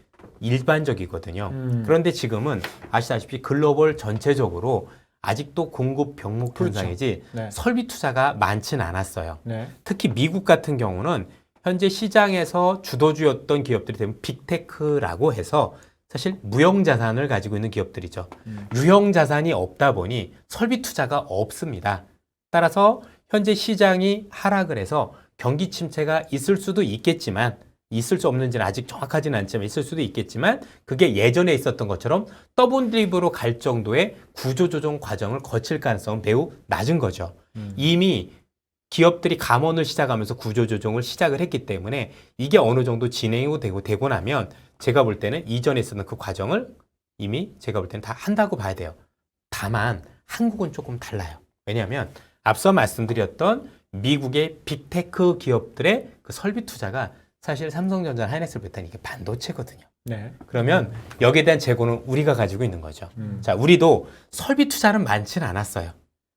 S2: 일반적이거든요. 그런데 지금은 아시다시피 글로벌 전체적으로 아직도 공급 병목
S1: 그렇죠.
S2: 현상이지
S1: 네.
S2: 설비 투자가 많지는 않았어요.
S1: 네.
S2: 특히 미국 같은 경우는 현재 시장에서 주도주였던 기업들이 되면 빅테크라고 해서 사실 무형 자산을 가지고 있는 기업들이죠. 유형 자산이 없다 보니 설비 투자가 없습니다. 따라서 현재 시장이 하락을 해서 경기 침체가 있을 수도 있겠지만 있을 수 없는지는 아직 정확하지는 않지만 있을 수도 있겠지만 그게 예전에 있었던 것처럼 더블 딥으로 갈 정도의 구조조정 과정을 거칠 가능성은 매우 낮은 거죠. 이미 기업들이 감원을 시작하면서 구조조정을 시작을 했기 때문에 이게 어느 정도 진행이 되고 나면 제가 볼 때는 이전에 있었던 그 과정을 이미 제가 볼 때는 다 한다고 봐야 돼요. 다만 한국은 조금 달라요. 왜냐하면 앞서 말씀드렸던 미국의 빅테크 기업들의 그 설비 투자가 사실 삼성전자, 하이닉스를 이게 반도체거든요.
S1: 네.
S2: 그러면 여기에 대한 재고는 우리가 가지고 있는 거죠. 자, 우리도 설비 투자는 많지는 않았어요.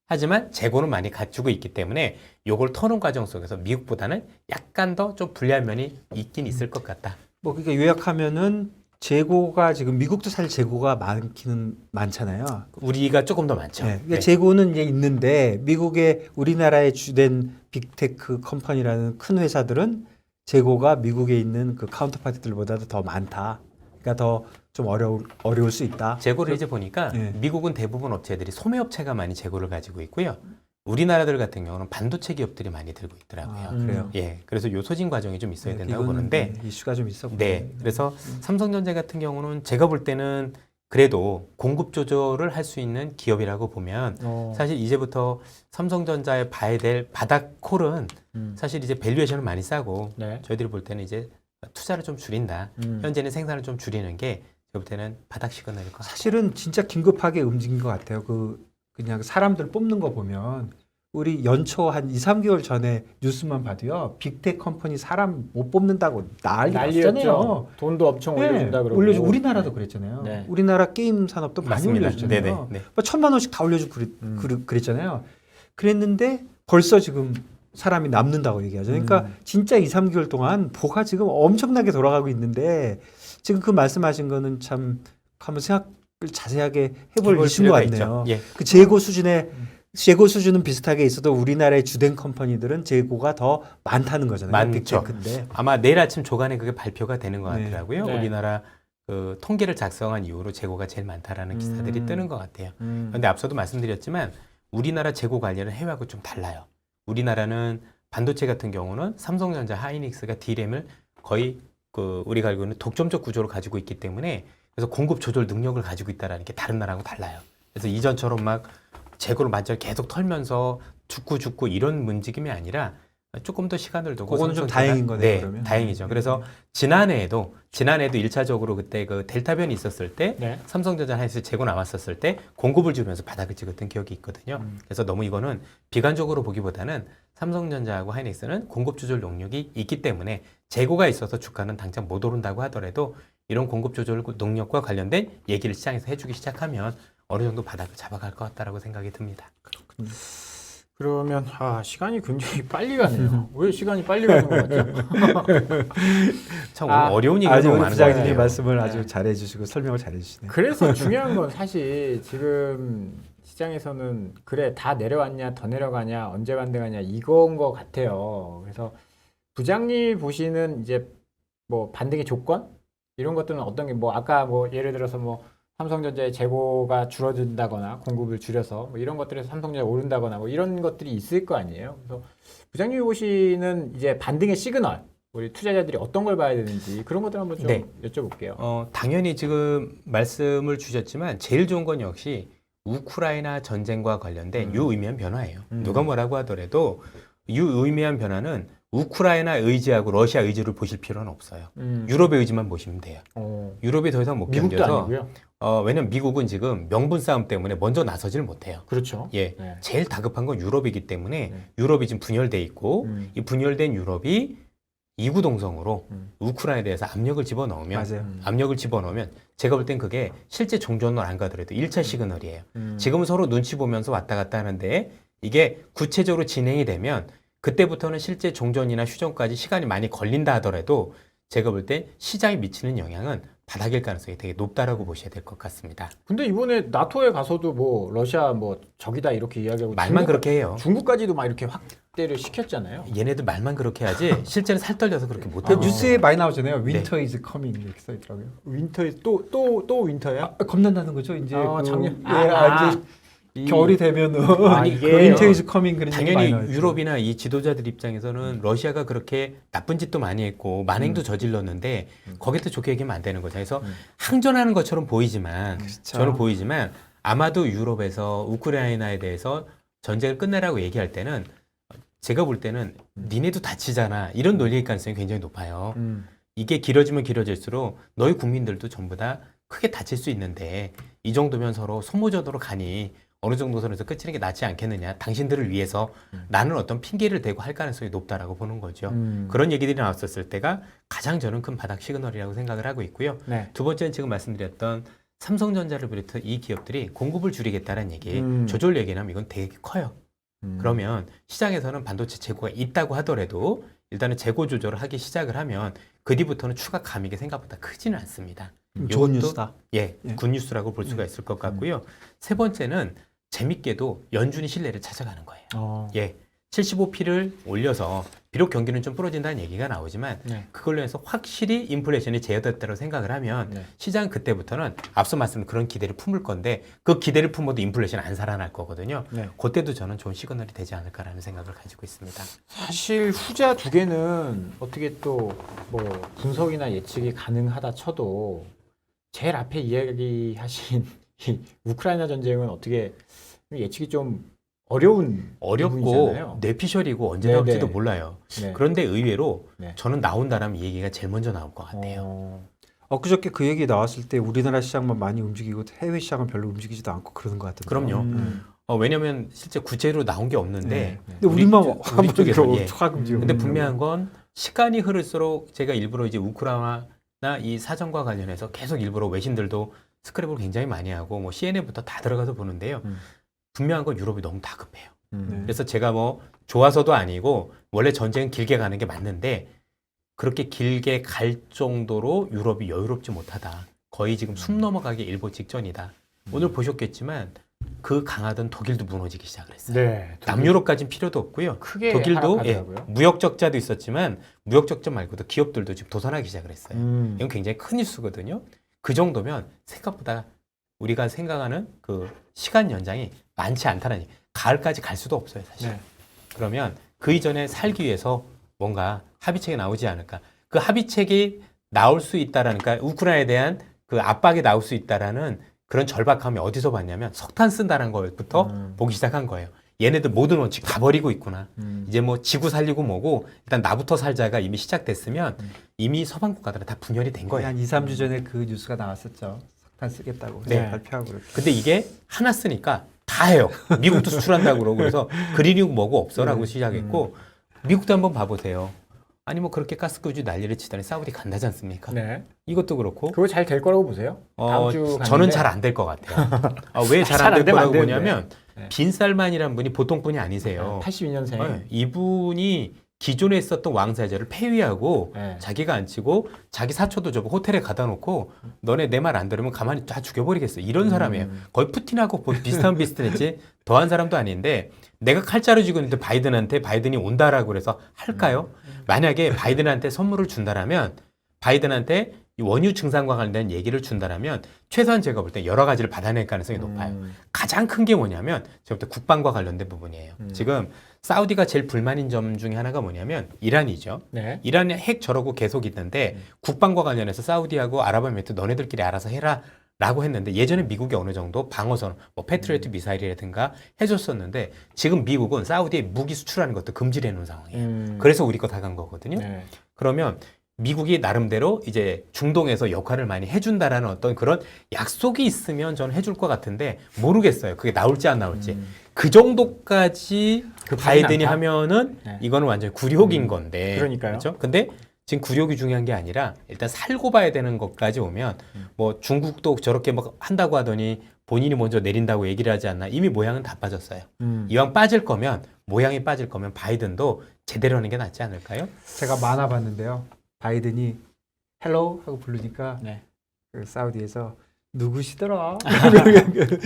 S2: 하지만 재고는 많이 갖추고 있기 때문에 이걸 터는 과정 속에서 미국보다는 약간 더 좀 불리한 면이 있긴 있을 것 같다.
S3: 뭐 그러니까 요약하면은 재고가 지금 미국도 사실 재고가 많기는 많잖아요.
S2: 우리가 조금 더 많죠.
S3: 네. 그러니까
S2: 네.
S3: 재고는 이제 있는데 미국의 우리나라의 주된 빅테크 컴퍼니라는 큰 회사들은 재고가 미국에 있는 그 카운터파티들보다도 더 많다. 그러니까 더 좀 어려울 수 있다.
S2: 재고를 이제 보니까
S3: 네.
S2: 미국은 대부분 업체들이 소매업체가 많이 재고를 가지고 있고요. 우리나라들 같은 경우는 반도체 기업들이 많이 들고 있더라고요.
S3: 아, 그래요.
S2: 예, 그래서 요 소진 과정이 좀 있어야
S3: 네,
S2: 된다고
S3: 이거는,
S2: 보는데,
S3: 네, 이슈가 좀 있었고.
S2: 네, 그래서 삼성전자 같은 경우는 제가 볼 때는 그래도 공급 조절을 할 수 있는 기업이라고 보면 사실 이제부터 삼성전자에 봐야 될 바닥콜은 사실 이제 밸류에이션은 많이 싸고
S1: 네.
S2: 저희들이 볼 때는 이제 투자를 좀 줄인다. 현재는 생산을 좀 줄이는 게 제가 볼 때는 바닥 시그널일 것 같아요.
S3: 사실은 진짜 긴급하게 움직인 것 같아요. 그 그냥 사람들 뽑는 거 보면 우리 연초 한 2, 3개월 전에 뉴스만 봐도요. 빅테크 컴퍼니 사람 못 뽑는다고 난리 났잖아요.
S1: 난리였죠. 돈도 엄청 올려준다 그러고.
S3: 올려주 우리나라도 그랬잖아요.
S1: 네.
S3: 우리나라 게임 산업도 많이
S2: 맞습니다.
S3: 올려주잖아요.
S2: 네네. 네.
S3: 뭐 1,000만 원씩 다 올려주고 그랬잖아요. 그랬는데 벌써 지금 사람이 남는다고 얘기하죠. 그러니까 진짜 2, 3개월 동안 보가 지금 엄청나게 돌아가고 있는데 지금 그 말씀하신 거는 참 한번 생각을 자세하게 해볼 이슈인 것
S2: 필요가
S3: 같네요.
S2: 있죠. 예.
S3: 그 재고 수준은 비슷하게 있어도 우리나라의 주된 컴퍼니들은 재고가 더 많다는 거잖아요.
S2: 많죠.
S3: 빅테크인데.
S2: 아마 내일 아침 조간에 그게 발표가 되는 것
S3: 네.
S2: 같더라고요.
S1: 네.
S2: 우리나라 그 통계를 작성한 이후로 재고가 제일 많다라는 기사들이 뜨는 것 같아요.
S1: 음.
S2: 그런데 앞서도 말씀드렸지만 우리나라 재고 관리는 해외하고 좀 달라요. 우리나라는 반도체 같은 경우는 삼성전자, 하이닉스가 D램을 거의 그 우리가 알고 있는 독점적 구조를 가지고 있기 때문에 그래서 공급 조절 능력을 가지고 있다라는 게 다른 나라하고 달라요. 그래서 이전처럼 막 재고를 완전히 계속 털면서 죽고 이런 움직임이 아니라 조금 더 시간을 두고
S3: 그거는 좀
S2: 삼성전자-
S3: 다행인 거네요,
S2: 네,
S3: 그러면.
S2: 다행이죠. 그래서 지난해에도 1차적으로 그때 그 델타변이 있었을 때
S1: 네.
S2: 삼성전자 하이닉스 재고 남았었을 때 공급을 줄이면서 바닥을 찍었던 기억이 있거든요. 그래서 너무 이거는 비관적으로 보기보다는 삼성전자하고 하이닉스는 공급 조절 능력이 있기 때문에 재고가 있어서 주가는 당장 못 오른다고 하더라도 이런 공급 조절 능력과 관련된 얘기를 시장에서 해주기 시작하면 어느 정도 바닥을 잡아갈 것 같다라고 생각이 듭니다.
S1: 그러면 시간이 굉장히 빨리 가네요. 왜 시간이 빨리 가는 것 같죠?
S2: 참 오늘 어려운 얘기가
S3: 아주
S2: 너무
S3: 우리
S2: 많은 것
S3: 부장님이
S2: 같아요.
S3: 말씀을 아주
S1: 네.
S3: 잘해주시고 설명을 잘해주시네요.
S1: 그래서 중요한 건 사실 지금 시장에서는 그래 다 내려왔냐 더 내려가냐 언제 반등하냐 이건 것 같아요. 그래서 부장님 보시는 이제 뭐 반등의 조건 이런 것들은 어떤 게 뭐 아까 뭐 예를 들어서 뭐 삼성전자의 재고가 줄어든다거나 공급을 줄여서 뭐 이런 것들에서 삼성전자 오른다거나 뭐 이런 것들이 있을 거 아니에요. 그래서 부장님이 보시는 이제 반등의 시그널 우리 투자자들이 어떤 걸 봐야 되는지 그런 것들 한번 좀
S2: 네.
S1: 여쭤볼게요.
S2: 당연히 지금 말씀을 주셨지만 제일 좋은 건 역시 우크라이나 전쟁과 관련된 유의미한 변화예요. 누가 뭐라고 하더라도 유의미한 변화는 우크라이나 의지하고 러시아 의지를 보실 필요는 없어요. 유럽의 의지만 보시면 돼요. 유럽이 더 이상 못
S1: 미국도
S2: 견뎌서
S1: 아니고요.
S2: 왜냐면 미국은 지금 명분 싸움 때문에 먼저 나서질 못해요.
S1: 그렇죠.
S2: 예,
S1: 네.
S2: 제일 다급한 건 유럽이기 때문에
S1: 네.
S2: 유럽이 지금 분열돼 있고
S1: 음.
S2: 이 분열된 유럽이 이구동성으로
S1: 음.
S2: 우크라이나에 대해서 압력을 집어넣으면
S3: 맞아요.
S2: 압력을 집어넣으면 제가 볼 땐 그게 실제 종전을 안 가더라도 1차 시그널이에요. 지금은 서로 눈치 보면서 왔다 갔다 하는데 이게 구체적으로 진행이 되면 그때부터는 실제 종전이나 휴전까지 시간이 많이 걸린다 하더라도 제가 볼 때 시장에 미치는 영향은 바닥일 가능성이 되게 높다라고 보셔야 될 것 같습니다.
S1: 근데 이번에 나토에 가서도 뭐 러시아 뭐 적이다 이렇게 이야기하고
S2: 말만 그렇게 해요.
S1: 중국까지도 막 이렇게 확대를 시켰잖아요.
S2: 얘네들 말만 그렇게 하지 실제는 살떨려서 그렇게
S3: 그
S2: 못해요.
S3: 뉴스에 많이 나오잖아요.
S2: 네.
S3: 윈터 이즈 커밍 이렇게 써 있더라고요.
S1: 윈터에 또 윈터야?
S3: 겁난다는 거죠. 이제
S1: 작년
S3: 이제 겨울이 되면은
S1: 이게
S3: 윈터 이즈 커밍 그런 얘기 많이
S2: 당연히
S3: 나왔죠.
S2: 유럽이나 이 지도자들 입장에서는 러시아가 그렇게 나쁜 짓도 많이 했고 만행도 저질렀는데 거기에 좋게 얘기하면 안 되는 거죠. 그래서 항전하는 것처럼 보이지만
S3: 그렇죠.
S2: 저는 보이지만 아마도 유럽에서 우크라이나에 대해서 전쟁을 끝내라고 얘기할 때는 제가 볼 때는 니네도 다치잖아 이런 논리일 가능성이 굉장히 높아요. 이게 길어지면 길어질수록 너희 국민들도 전부 다 크게 다칠 수 있는데 이 정도면 서로 소모전으로 가니 어느 정도 선에서 끝이는 게 낫지 않겠느냐. 당신들을 위해서 나는 어떤 핑계를 대고 할 가능성이 높다라고 보는 거죠. 그런 얘기들이 나왔었을 때가 가장 저는 큰 바닥 시그널이라고 생각을 하고 있고요.
S1: 네.
S2: 두 번째는 지금 말씀드렸던 삼성전자를 비롯한 이 기업들이 공급을 줄이겠다는 얘기,
S1: 음.
S2: 조절 얘기는 하면 이건 되게 커요. 그러면 시장에서는 반도체 재고가 있다고 하더라도 일단은 재고 조절을 하기 시작을 하면 그 뒤부터는 추가 감익이 생각보다 크지는 않습니다.
S3: 좋은
S2: 이것도
S3: 뉴스다.
S2: 예,
S3: 예.
S2: 굿뉴스라고 볼 수가 있을 것 같고요. 세 번째는 재밌게도 연준이 신뢰를 찾아가는 거예요. 예, 75P를 올려서 비록 경기는 좀 부러진다는 얘기가 나오지만
S1: 네.
S2: 그걸로 해서 확실히 인플레이션이 제어됐다고 생각을 하면
S1: 네.
S2: 시장은 그때부터는 앞서 말씀드린 그런 기대를 품을 건데 그 기대를 품어도 인플레이션 안 살아날 거거든요.
S1: 네.
S2: 그때도 저는 좋은 시그널이 되지 않을까라는 생각을 가지고 있습니다.
S1: 사실 후자 두 개는 어떻게 또 뭐 분석이나 예측이 가능하다 쳐도 제일 앞에 이야기하신 이 우크라이나 전쟁은 어떻게 예측이 좀 어려운
S2: 어렵고
S1: 부분이잖아요.
S2: 뇌피셜이고 언제
S1: 네,
S2: 나올지도
S1: 네.
S2: 몰라요.
S1: 네.
S2: 그런데 의외로
S1: 네.
S2: 저는 나온다라면 이 얘기가 제일 먼저 나올 것 같아요.
S3: 엊그저께 그 얘기 나왔을 때 우리나라 시장만 많이 움직이고 해외 시장은 별로 움직이지도 않고 그러는 것 같은데.
S2: 그럼요. 왜냐하면 실제 구체로 나온 게 없는데
S1: 네.
S3: 근데 우리만
S2: 우리 쪽에서 예.
S3: 초과금지로.
S2: 근데 분명한 건 시간이 흐를수록 제가 일부러 이제 우크라이나 이 사정과 관련해서 계속 일부러 외신들도 스크랩을 굉장히 많이 하고 뭐 CNN부터 다 들어가서 보는데요. 분명한 건 유럽이 너무 다급해요.
S3: 네.
S2: 그래서 제가 뭐 좋아서도 아니고 원래 전쟁은 길게 가는 게 맞는데 그렇게 길게 갈 정도로 유럽이 여유롭지 못하다. 거의 지금 숨 넘어가기 일보 직전이다. 오늘 보셨겠지만 그 강하던 독일도 무너지기 시작을 했어요.
S1: 네.
S2: 남유럽까지는 필요도 없고요.
S1: 크게
S2: 독일도
S1: 하락하더라고요.
S2: 무역 적자도 있었지만 무역 적자 말고도 기업들도 지금 도산하기 시작을 했어요. 이건 굉장히 큰 뉴스거든요. 그 정도면 생각보다 우리가 생각하는 그 시간 연장이 많지 않다는 얘기. 가을까지 갈 수도 없어요, 사실.
S1: 네.
S2: 그러면 그 이전에 살기 위해서 뭔가 합의책이 나오지 않을까. 그 합의책이 나올 수 있다라는, 그러니까 우크라이나에 대한 그 압박이 나올 수 있다라는 그런 절박함이 어디서 봤냐면 석탄 쓴다는 것부터 보기 시작한 거예요. 얘네들 모든 원칙 다 버리고 있구나. 이제 뭐 지구 살리고 뭐고 일단 나부터 살자가 이미 시작됐으면 이미 서방 국가들은 다 분열이 된 거예요.
S3: 한 2, 3주 전에 그 뉴스가 나왔었죠. 석탄 쓰겠다고
S2: 네.
S3: 발표하고 그렇게.
S2: 근데 이게 하나 쓰니까 다 해요. 미국도 수출한다고 그러고 그래서 그린이고 뭐고 없어라고 시작했고 미국도 한번 봐보세요. 아니 뭐 그렇게 가스구주 난리를 치더니 사우디 간다지 않습니까?
S1: 네.
S2: 이것도 그렇고
S1: 그거 잘 될 거라고 보세요? 다음 주 갔는데.
S2: 저는 잘 안 될 것 같아요. 왜 잘
S1: 잘
S2: 안
S1: 안
S2: 될
S1: 되면
S2: 거라고
S1: 안 되는데.
S2: 보냐면
S1: 네.
S2: 빈살만이란 분이 보통 분이 아니세요.
S1: 82년생.
S2: 네, 이분이 기존에 있었던 왕세자를 폐위하고
S1: 네.
S2: 자기가 안 치고 자기 사초도 저거 호텔에 가다 놓고 너네 내 말 안 들으면 가만히 다 죽여버리겠어. 이런 사람이에요. 거의 푸틴하고 비슷한 비슷했지 더한 사람도 아닌데 내가 칼자루 쥐고 있는데 바이든이 온다라고 그래서 할까요? 만약에 바이든한테 선물을 준다라면 바이든한테 이 원유 증산과 관련된 얘기를 준다라면 최소한 제가 볼 때 여러 가지를 받아낼 가능성이 높아요. 가장 큰 게 뭐냐면 제가 볼 때 국방과 관련된 부분이에요. 지금 사우디가 제일 불만인 점 중에 하나가 뭐냐면 이란이죠.
S1: 네.
S2: 이란이 핵 저러고 계속 있는데 국방과 관련해서 사우디하고 아랍에미리트 너네들끼리 알아서 해라 라고 했는데 예전에 미국이 어느 정도 방어선 뭐 패트리어트 미사일이라든가 해줬었는데 지금 미국은 사우디에 무기 수출하는 것도 금지를 해놓은 상황이에요. 그래서 우리 거 다 간 거거든요.
S1: 네.
S2: 그러면 미국이 나름대로 이제 중동에서 역할을 많이 해준다라는 어떤 그런 약속이 있으면 저는 해줄 것 같은데 모르겠어요. 그게 나올지 안 나올지. 그 정도까지 바이든이
S1: 않다.
S2: 하면은
S1: 네.
S2: 이거는 완전 굴욕인 건데.
S1: 그러니까요.
S2: 그렇죠? 근데 지금 굴욕이 중요한 게 아니라 일단 살고 봐야 되는 것까지 오면 뭐 중국도 저렇게 막 한다고 하더니 본인이 먼저 내린다고 얘기를 하지 않나. 이미 모양은 다 빠졌어요. 이왕 빠질 거면 모양이 빠질 거면 바이든도 제대로 하는 게 낫지 않을까요?
S3: 제가 만화 봤는데요. 바이든이 헬로우 하고 부르니까
S1: 네.
S3: 그 사우디에서 누구시더라?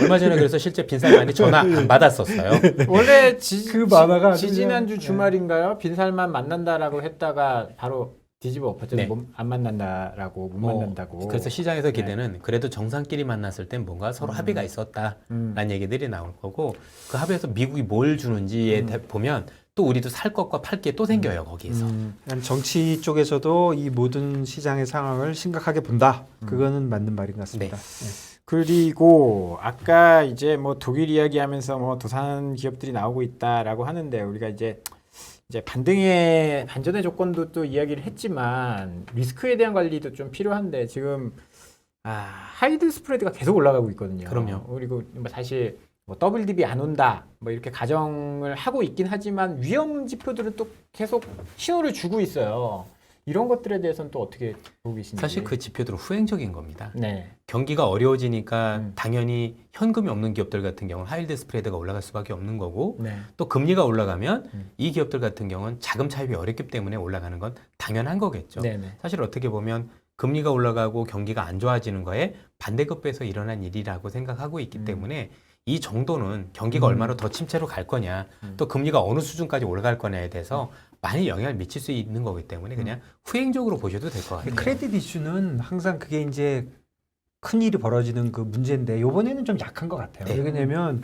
S2: 얼마 전에 그래서 실제 빈살만이 전화 안 받았었어요.
S1: 원래
S3: 그 만화가 아주
S1: 지지난주
S3: 그냥-
S1: 주말인가요? 빈살만 만난다라고 했다가 바로 뒤집어 엎었잖아요.
S2: 네.
S1: 안 만난다라고 못 만난다고.
S2: 그래서 시장에서 기대는 그래도 정상끼리 만났을 땐 뭔가 서로 합의가 있었다라는 얘기들이 나올 거고 그 합의에서 미국이 뭘 주는지에 보면 또 우리도 살 것과 팔 게 또 생겨요 거기에서.
S3: 정치 쪽에서도 이 모든 시장의 상황을 심각하게 본다. 그거는 맞는 말인 것 같습니다.
S1: 그리고 아까 이제 뭐 독일 이야기하면서 뭐 도산 기업들이 나오고 있다라고 하는데 우리가 이제 반전의 조건도 또 이야기를 했지만 리스크에 대한 관리도 좀 필요한데 지금 하이드 스프레드가 계속 올라가고 있거든요.
S2: 그럼요.
S1: 그리고 뭐 사실 뭐 더블 딥이 안 온다 뭐 이렇게 가정을 하고 있긴 하지만 위험 지표들은 또 계속 신호를 주고 있어요. 이런 것들에 대해서는 또 어떻게 보고 계신지.
S2: 사실 그 지표들은 후행적인 겁니다.
S1: 네.
S2: 경기가 어려워지니까 당연히 현금이 없는 기업들 같은 경우는 하이드 스프레드가 올라갈 수밖에 없는 거고
S1: 네.
S2: 또 금리가 올라가면 이 기업들 같은 경우는 자금 차입이 어렵기 때문에 올라가는 건 당연한 거겠죠.
S1: 네네.
S2: 사실 어떻게 보면 금리가 올라가고 경기가 안 좋아지는 거에 반대급부에서 일어난 일이라고 생각하고 있기 때문에 이 정도는 경기가 얼마나 더 침체로 갈 거냐 또 금리가 어느 수준까지 올라갈 거냐에 대해서 많이 영향을 미칠 수 있는 거기 때문에 그냥 후행적으로 보셔도 될 것 같아요.
S3: 크레딧 이슈는 항상 그게 이제 큰 일이 벌어지는 그 문제인데 이번에는 좀 약한 것 같아요.
S2: 네.
S3: 왜냐하면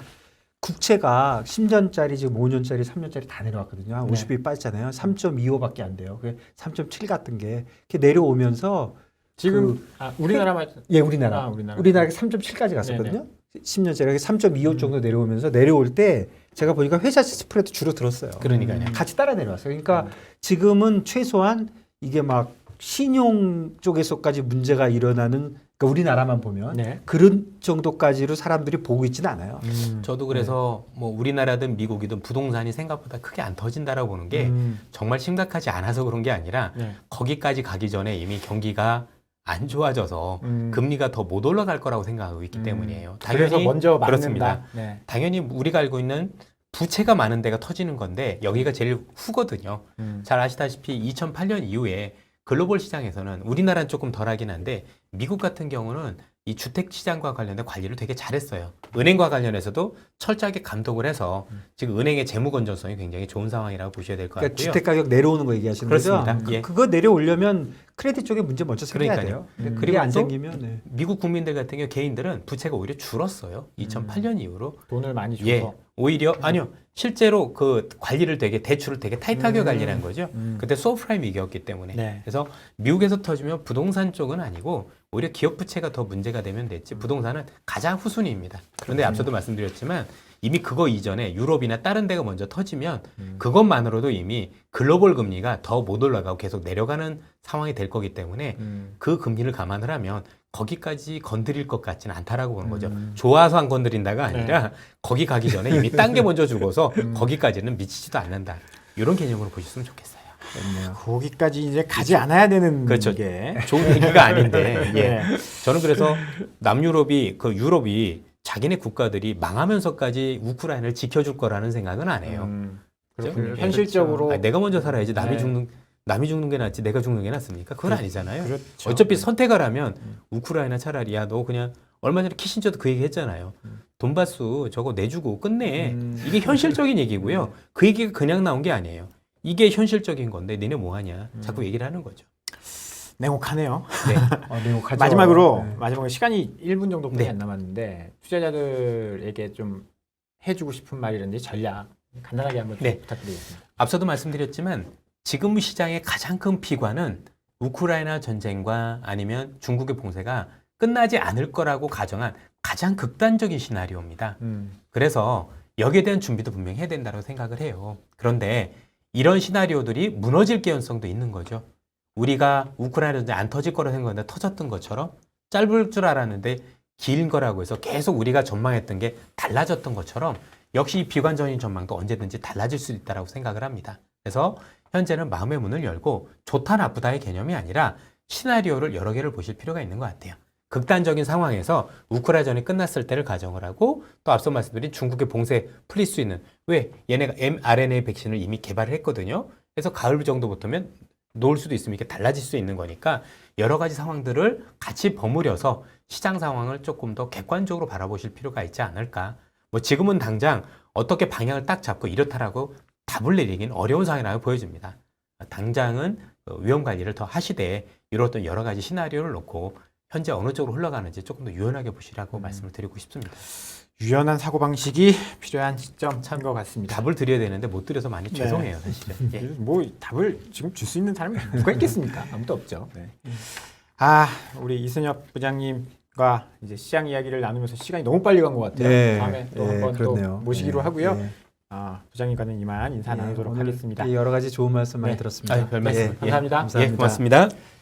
S3: 국채가 10년짜리 지금 5년짜리 3년짜리 다 내려왔거든요. 한 50이 빠졌잖아요. 3.25밖에 안 돼요. 그게 3.7 같은 게 이렇게 내려오면서
S1: 지금 우리나라만
S3: 우리나라.
S1: 우리나라.
S3: 우리나라가 3.7까지 갔었거든요. 10년짜리 3.25 정도 내려오면서 내려올 때 제가 보니까 회사 스프레드 줄어들었어요.
S2: 그러니까요.
S3: 같이 따라 내려왔어요. 그러니까 지금은 최소한 이게 막 신용 쪽에서까지 문제가 일어나는 그러니까 우리나라만 보면
S1: 네.
S3: 그런 정도까지로 사람들이 보고 있지는 않아요.
S2: 저도 그래서 뭐 우리나라든 미국이든 부동산이 생각보다 크게 안 터진다라고 보는 게 정말 심각하지 않아서 그런 게 아니라
S1: 네.
S2: 거기까지 가기 전에 이미 경기가 안 좋아져서
S1: 음.
S2: 금리가 더 못 올라갈 거라고 생각하고 있기 때문이에요.
S1: 그래서 먼저 맞는다.
S2: 그렇습니다.
S1: 네.
S2: 당연히 우리가 알고 있는 부채가 많은 데가 터지는 건데 여기가 제일 후거든요. 잘 아시다시피 2008년 이후에 글로벌 시장에서는 우리나라는 조금 덜하긴 한데 미국 같은 경우는 이 주택 시장과 관련된 관리를 되게 잘했어요. 은행과 관련해서도 철저하게 감독을 해서 지금 은행의 재무 건전성이 굉장히 좋은 상황이라고 보셔야 될 것
S3: 그러니까
S2: 같고요.
S3: 주택 가격 내려오는 거 얘기하시는
S2: 그렇습니다.
S3: 거죠?
S2: 예.
S3: 그거 내려오려면 크레딧 쪽에 문제 먼저 생겨야
S2: 그러니까요.
S3: 돼요. 그게
S2: 그리고
S3: 안
S2: 또
S3: 생기면 네.
S2: 미국 국민들 같은 경우 개인들은 부채가 오히려 줄었어요. 2008년 이후로.
S1: 돈을 많이 줘서.
S2: 예. 오히려 아니요. 실제로 그 관리를 되게 대출을 되게 타이트하게 관리를 한 거죠. 그때 소프라임 위기였기 때문에.
S1: 네.
S2: 그래서 미국에서 터지면 부동산 쪽은 아니고 오히려 기업 부채가 더 문제가 되면 됐지. 부동산은 가장 후순위입니다. 그런데 앞서도 말씀드렸지만 이미 그거 이전에 유럽이나 다른 데가 먼저 터지면 그것만으로도 이미 글로벌 금리가 더 못 올라가고 계속 내려가는 상황이 될 거기 때문에 그 금리를 감안을 하면 거기까지 건드릴 것 같지는 않다라고 보는 거죠. 좋아서 안 건드린다가 아니라 거기 가기 전에 이미 딴 게 먼저 죽어서 거기까지는 미치지도 않는다. 이런 개념으로 보셨으면 좋겠어요.
S1: 그렇네요. 거기까지 이제 가지 않아야 되는
S2: 그렇죠.
S1: 게.
S2: 좋은 얘기가 아닌데. 예.
S1: 예.
S2: 저는 그래서 남유럽이 그 유럽이 자기네 국가들이 망하면서까지 우크라이나를 지켜줄 거라는 생각은 안 해요.
S1: 그렇군요.
S2: 그렇죠?
S1: 현실적으로
S2: 아니, 내가 먼저 살아야지
S1: 네.
S2: 남이 죽는 게 낫지 내가 죽는 게 낫습니까? 그건 아니잖아요.
S1: 그렇죠.
S2: 어차피 선택을 하면 우크라이나 차라리 야 너 그냥 얼마 전에 키신저도 그 얘기 했잖아요. 돈바스 저거 내주고 끝내. 이게 현실적인 얘기고요. 그 얘기가 그냥 나온 게 아니에요. 이게 현실적인 건데 니네 뭐 하냐. 자꾸 얘기를 하는 거죠.
S1: 냉혹하네요.
S2: 네.
S3: 내용하죠.
S1: 마지막으로
S3: 네.
S1: 마지막으로 시간이 1분 정도밖에
S2: 네.
S1: 안 남았는데 투자자들에게 좀 해주고 싶은 말이라든지 전략 간단하게 한번 좀
S2: 네.
S1: 부탁드리겠습니다.
S2: 앞서도 말씀드렸지만 지금 시장의 가장 큰 비관은 우크라이나 전쟁과 아니면 중국의 봉쇄가 끝나지 않을 거라고 가정한 가장 극단적인 시나리오입니다. 그래서 여기에 대한 준비도 분명히 해야 된다고 생각을 해요. 그런데 이런 시나리오들이 무너질 개연성도 있는 거죠. 우리가 우크라이나 전쟁 안 터질 거라고 생각했는데 터졌던 것처럼 짧을 줄 알았는데 긴 거라고 해서 계속 우리가 전망했던 게 달라졌던 것처럼 역시 이 비관적인 전망도 언제든지 달라질 수 있다고 생각을 합니다. 그래서 현재는 마음의 문을 열고 좋다 나쁘다의 개념이 아니라 시나리오를 여러 개를 보실 필요가 있는 것 같아요. 극단적인 상황에서 우크라이나전이 끝났을 때를 가정을 하고 또 앞서 말씀드린 중국의 봉쇄 풀릴 수 있는 왜 얘네가 mRNA 백신을 이미 개발을 했거든요. 그래서 가을 정도부터면 놓을 수도 있으면 이게 달라질 수 있는 거니까 여러 가지 상황들을 같이 버무려서 시장 상황을 조금 더 객관적으로 바라보실 필요가 있지 않을까. 뭐 지금은 당장 어떻게 방향을 딱 잡고 이렇다라고 답을 내리긴 어려운 상황이라고 보여집니다. 당장은 위험 관리를 더 하시되 이런 여러 가지 시나리오를 놓고 현재 어느 쪽으로 흘러가는지 조금 더 유연하게 보시라고 말씀을 드리고 싶습니다.
S1: 유연한 사고방식이 필요한 시점인 것 같습니다.
S2: 답을 드려야 되는데 못 드려서 많이 죄송해요, 사실은. 예.
S1: 뭐 답을 지금 줄 수 있는 사람이 누가 있겠습니까? 아무도 없죠. 네. 우리 이순엽 부장님과 이제 시장 이야기를 나누면서 시간이 너무 빨리 간 것 같아요.
S3: 네.
S1: 다음에 또
S3: 네,
S1: 한번
S3: 그렇네요.
S1: 또 모시기로
S3: 네.
S1: 하고요.
S3: 네.
S1: 부장님과는 이만 인사 나누도록
S3: 오늘
S1: 하겠습니다.
S3: 여러 가지 좋은 말씀 많이
S1: 네.
S3: 들었습니다.
S2: 아유, 별 말씀.
S3: 예,
S1: 감사합니다.
S3: 감사합니다.
S2: 예, 고맙습니다.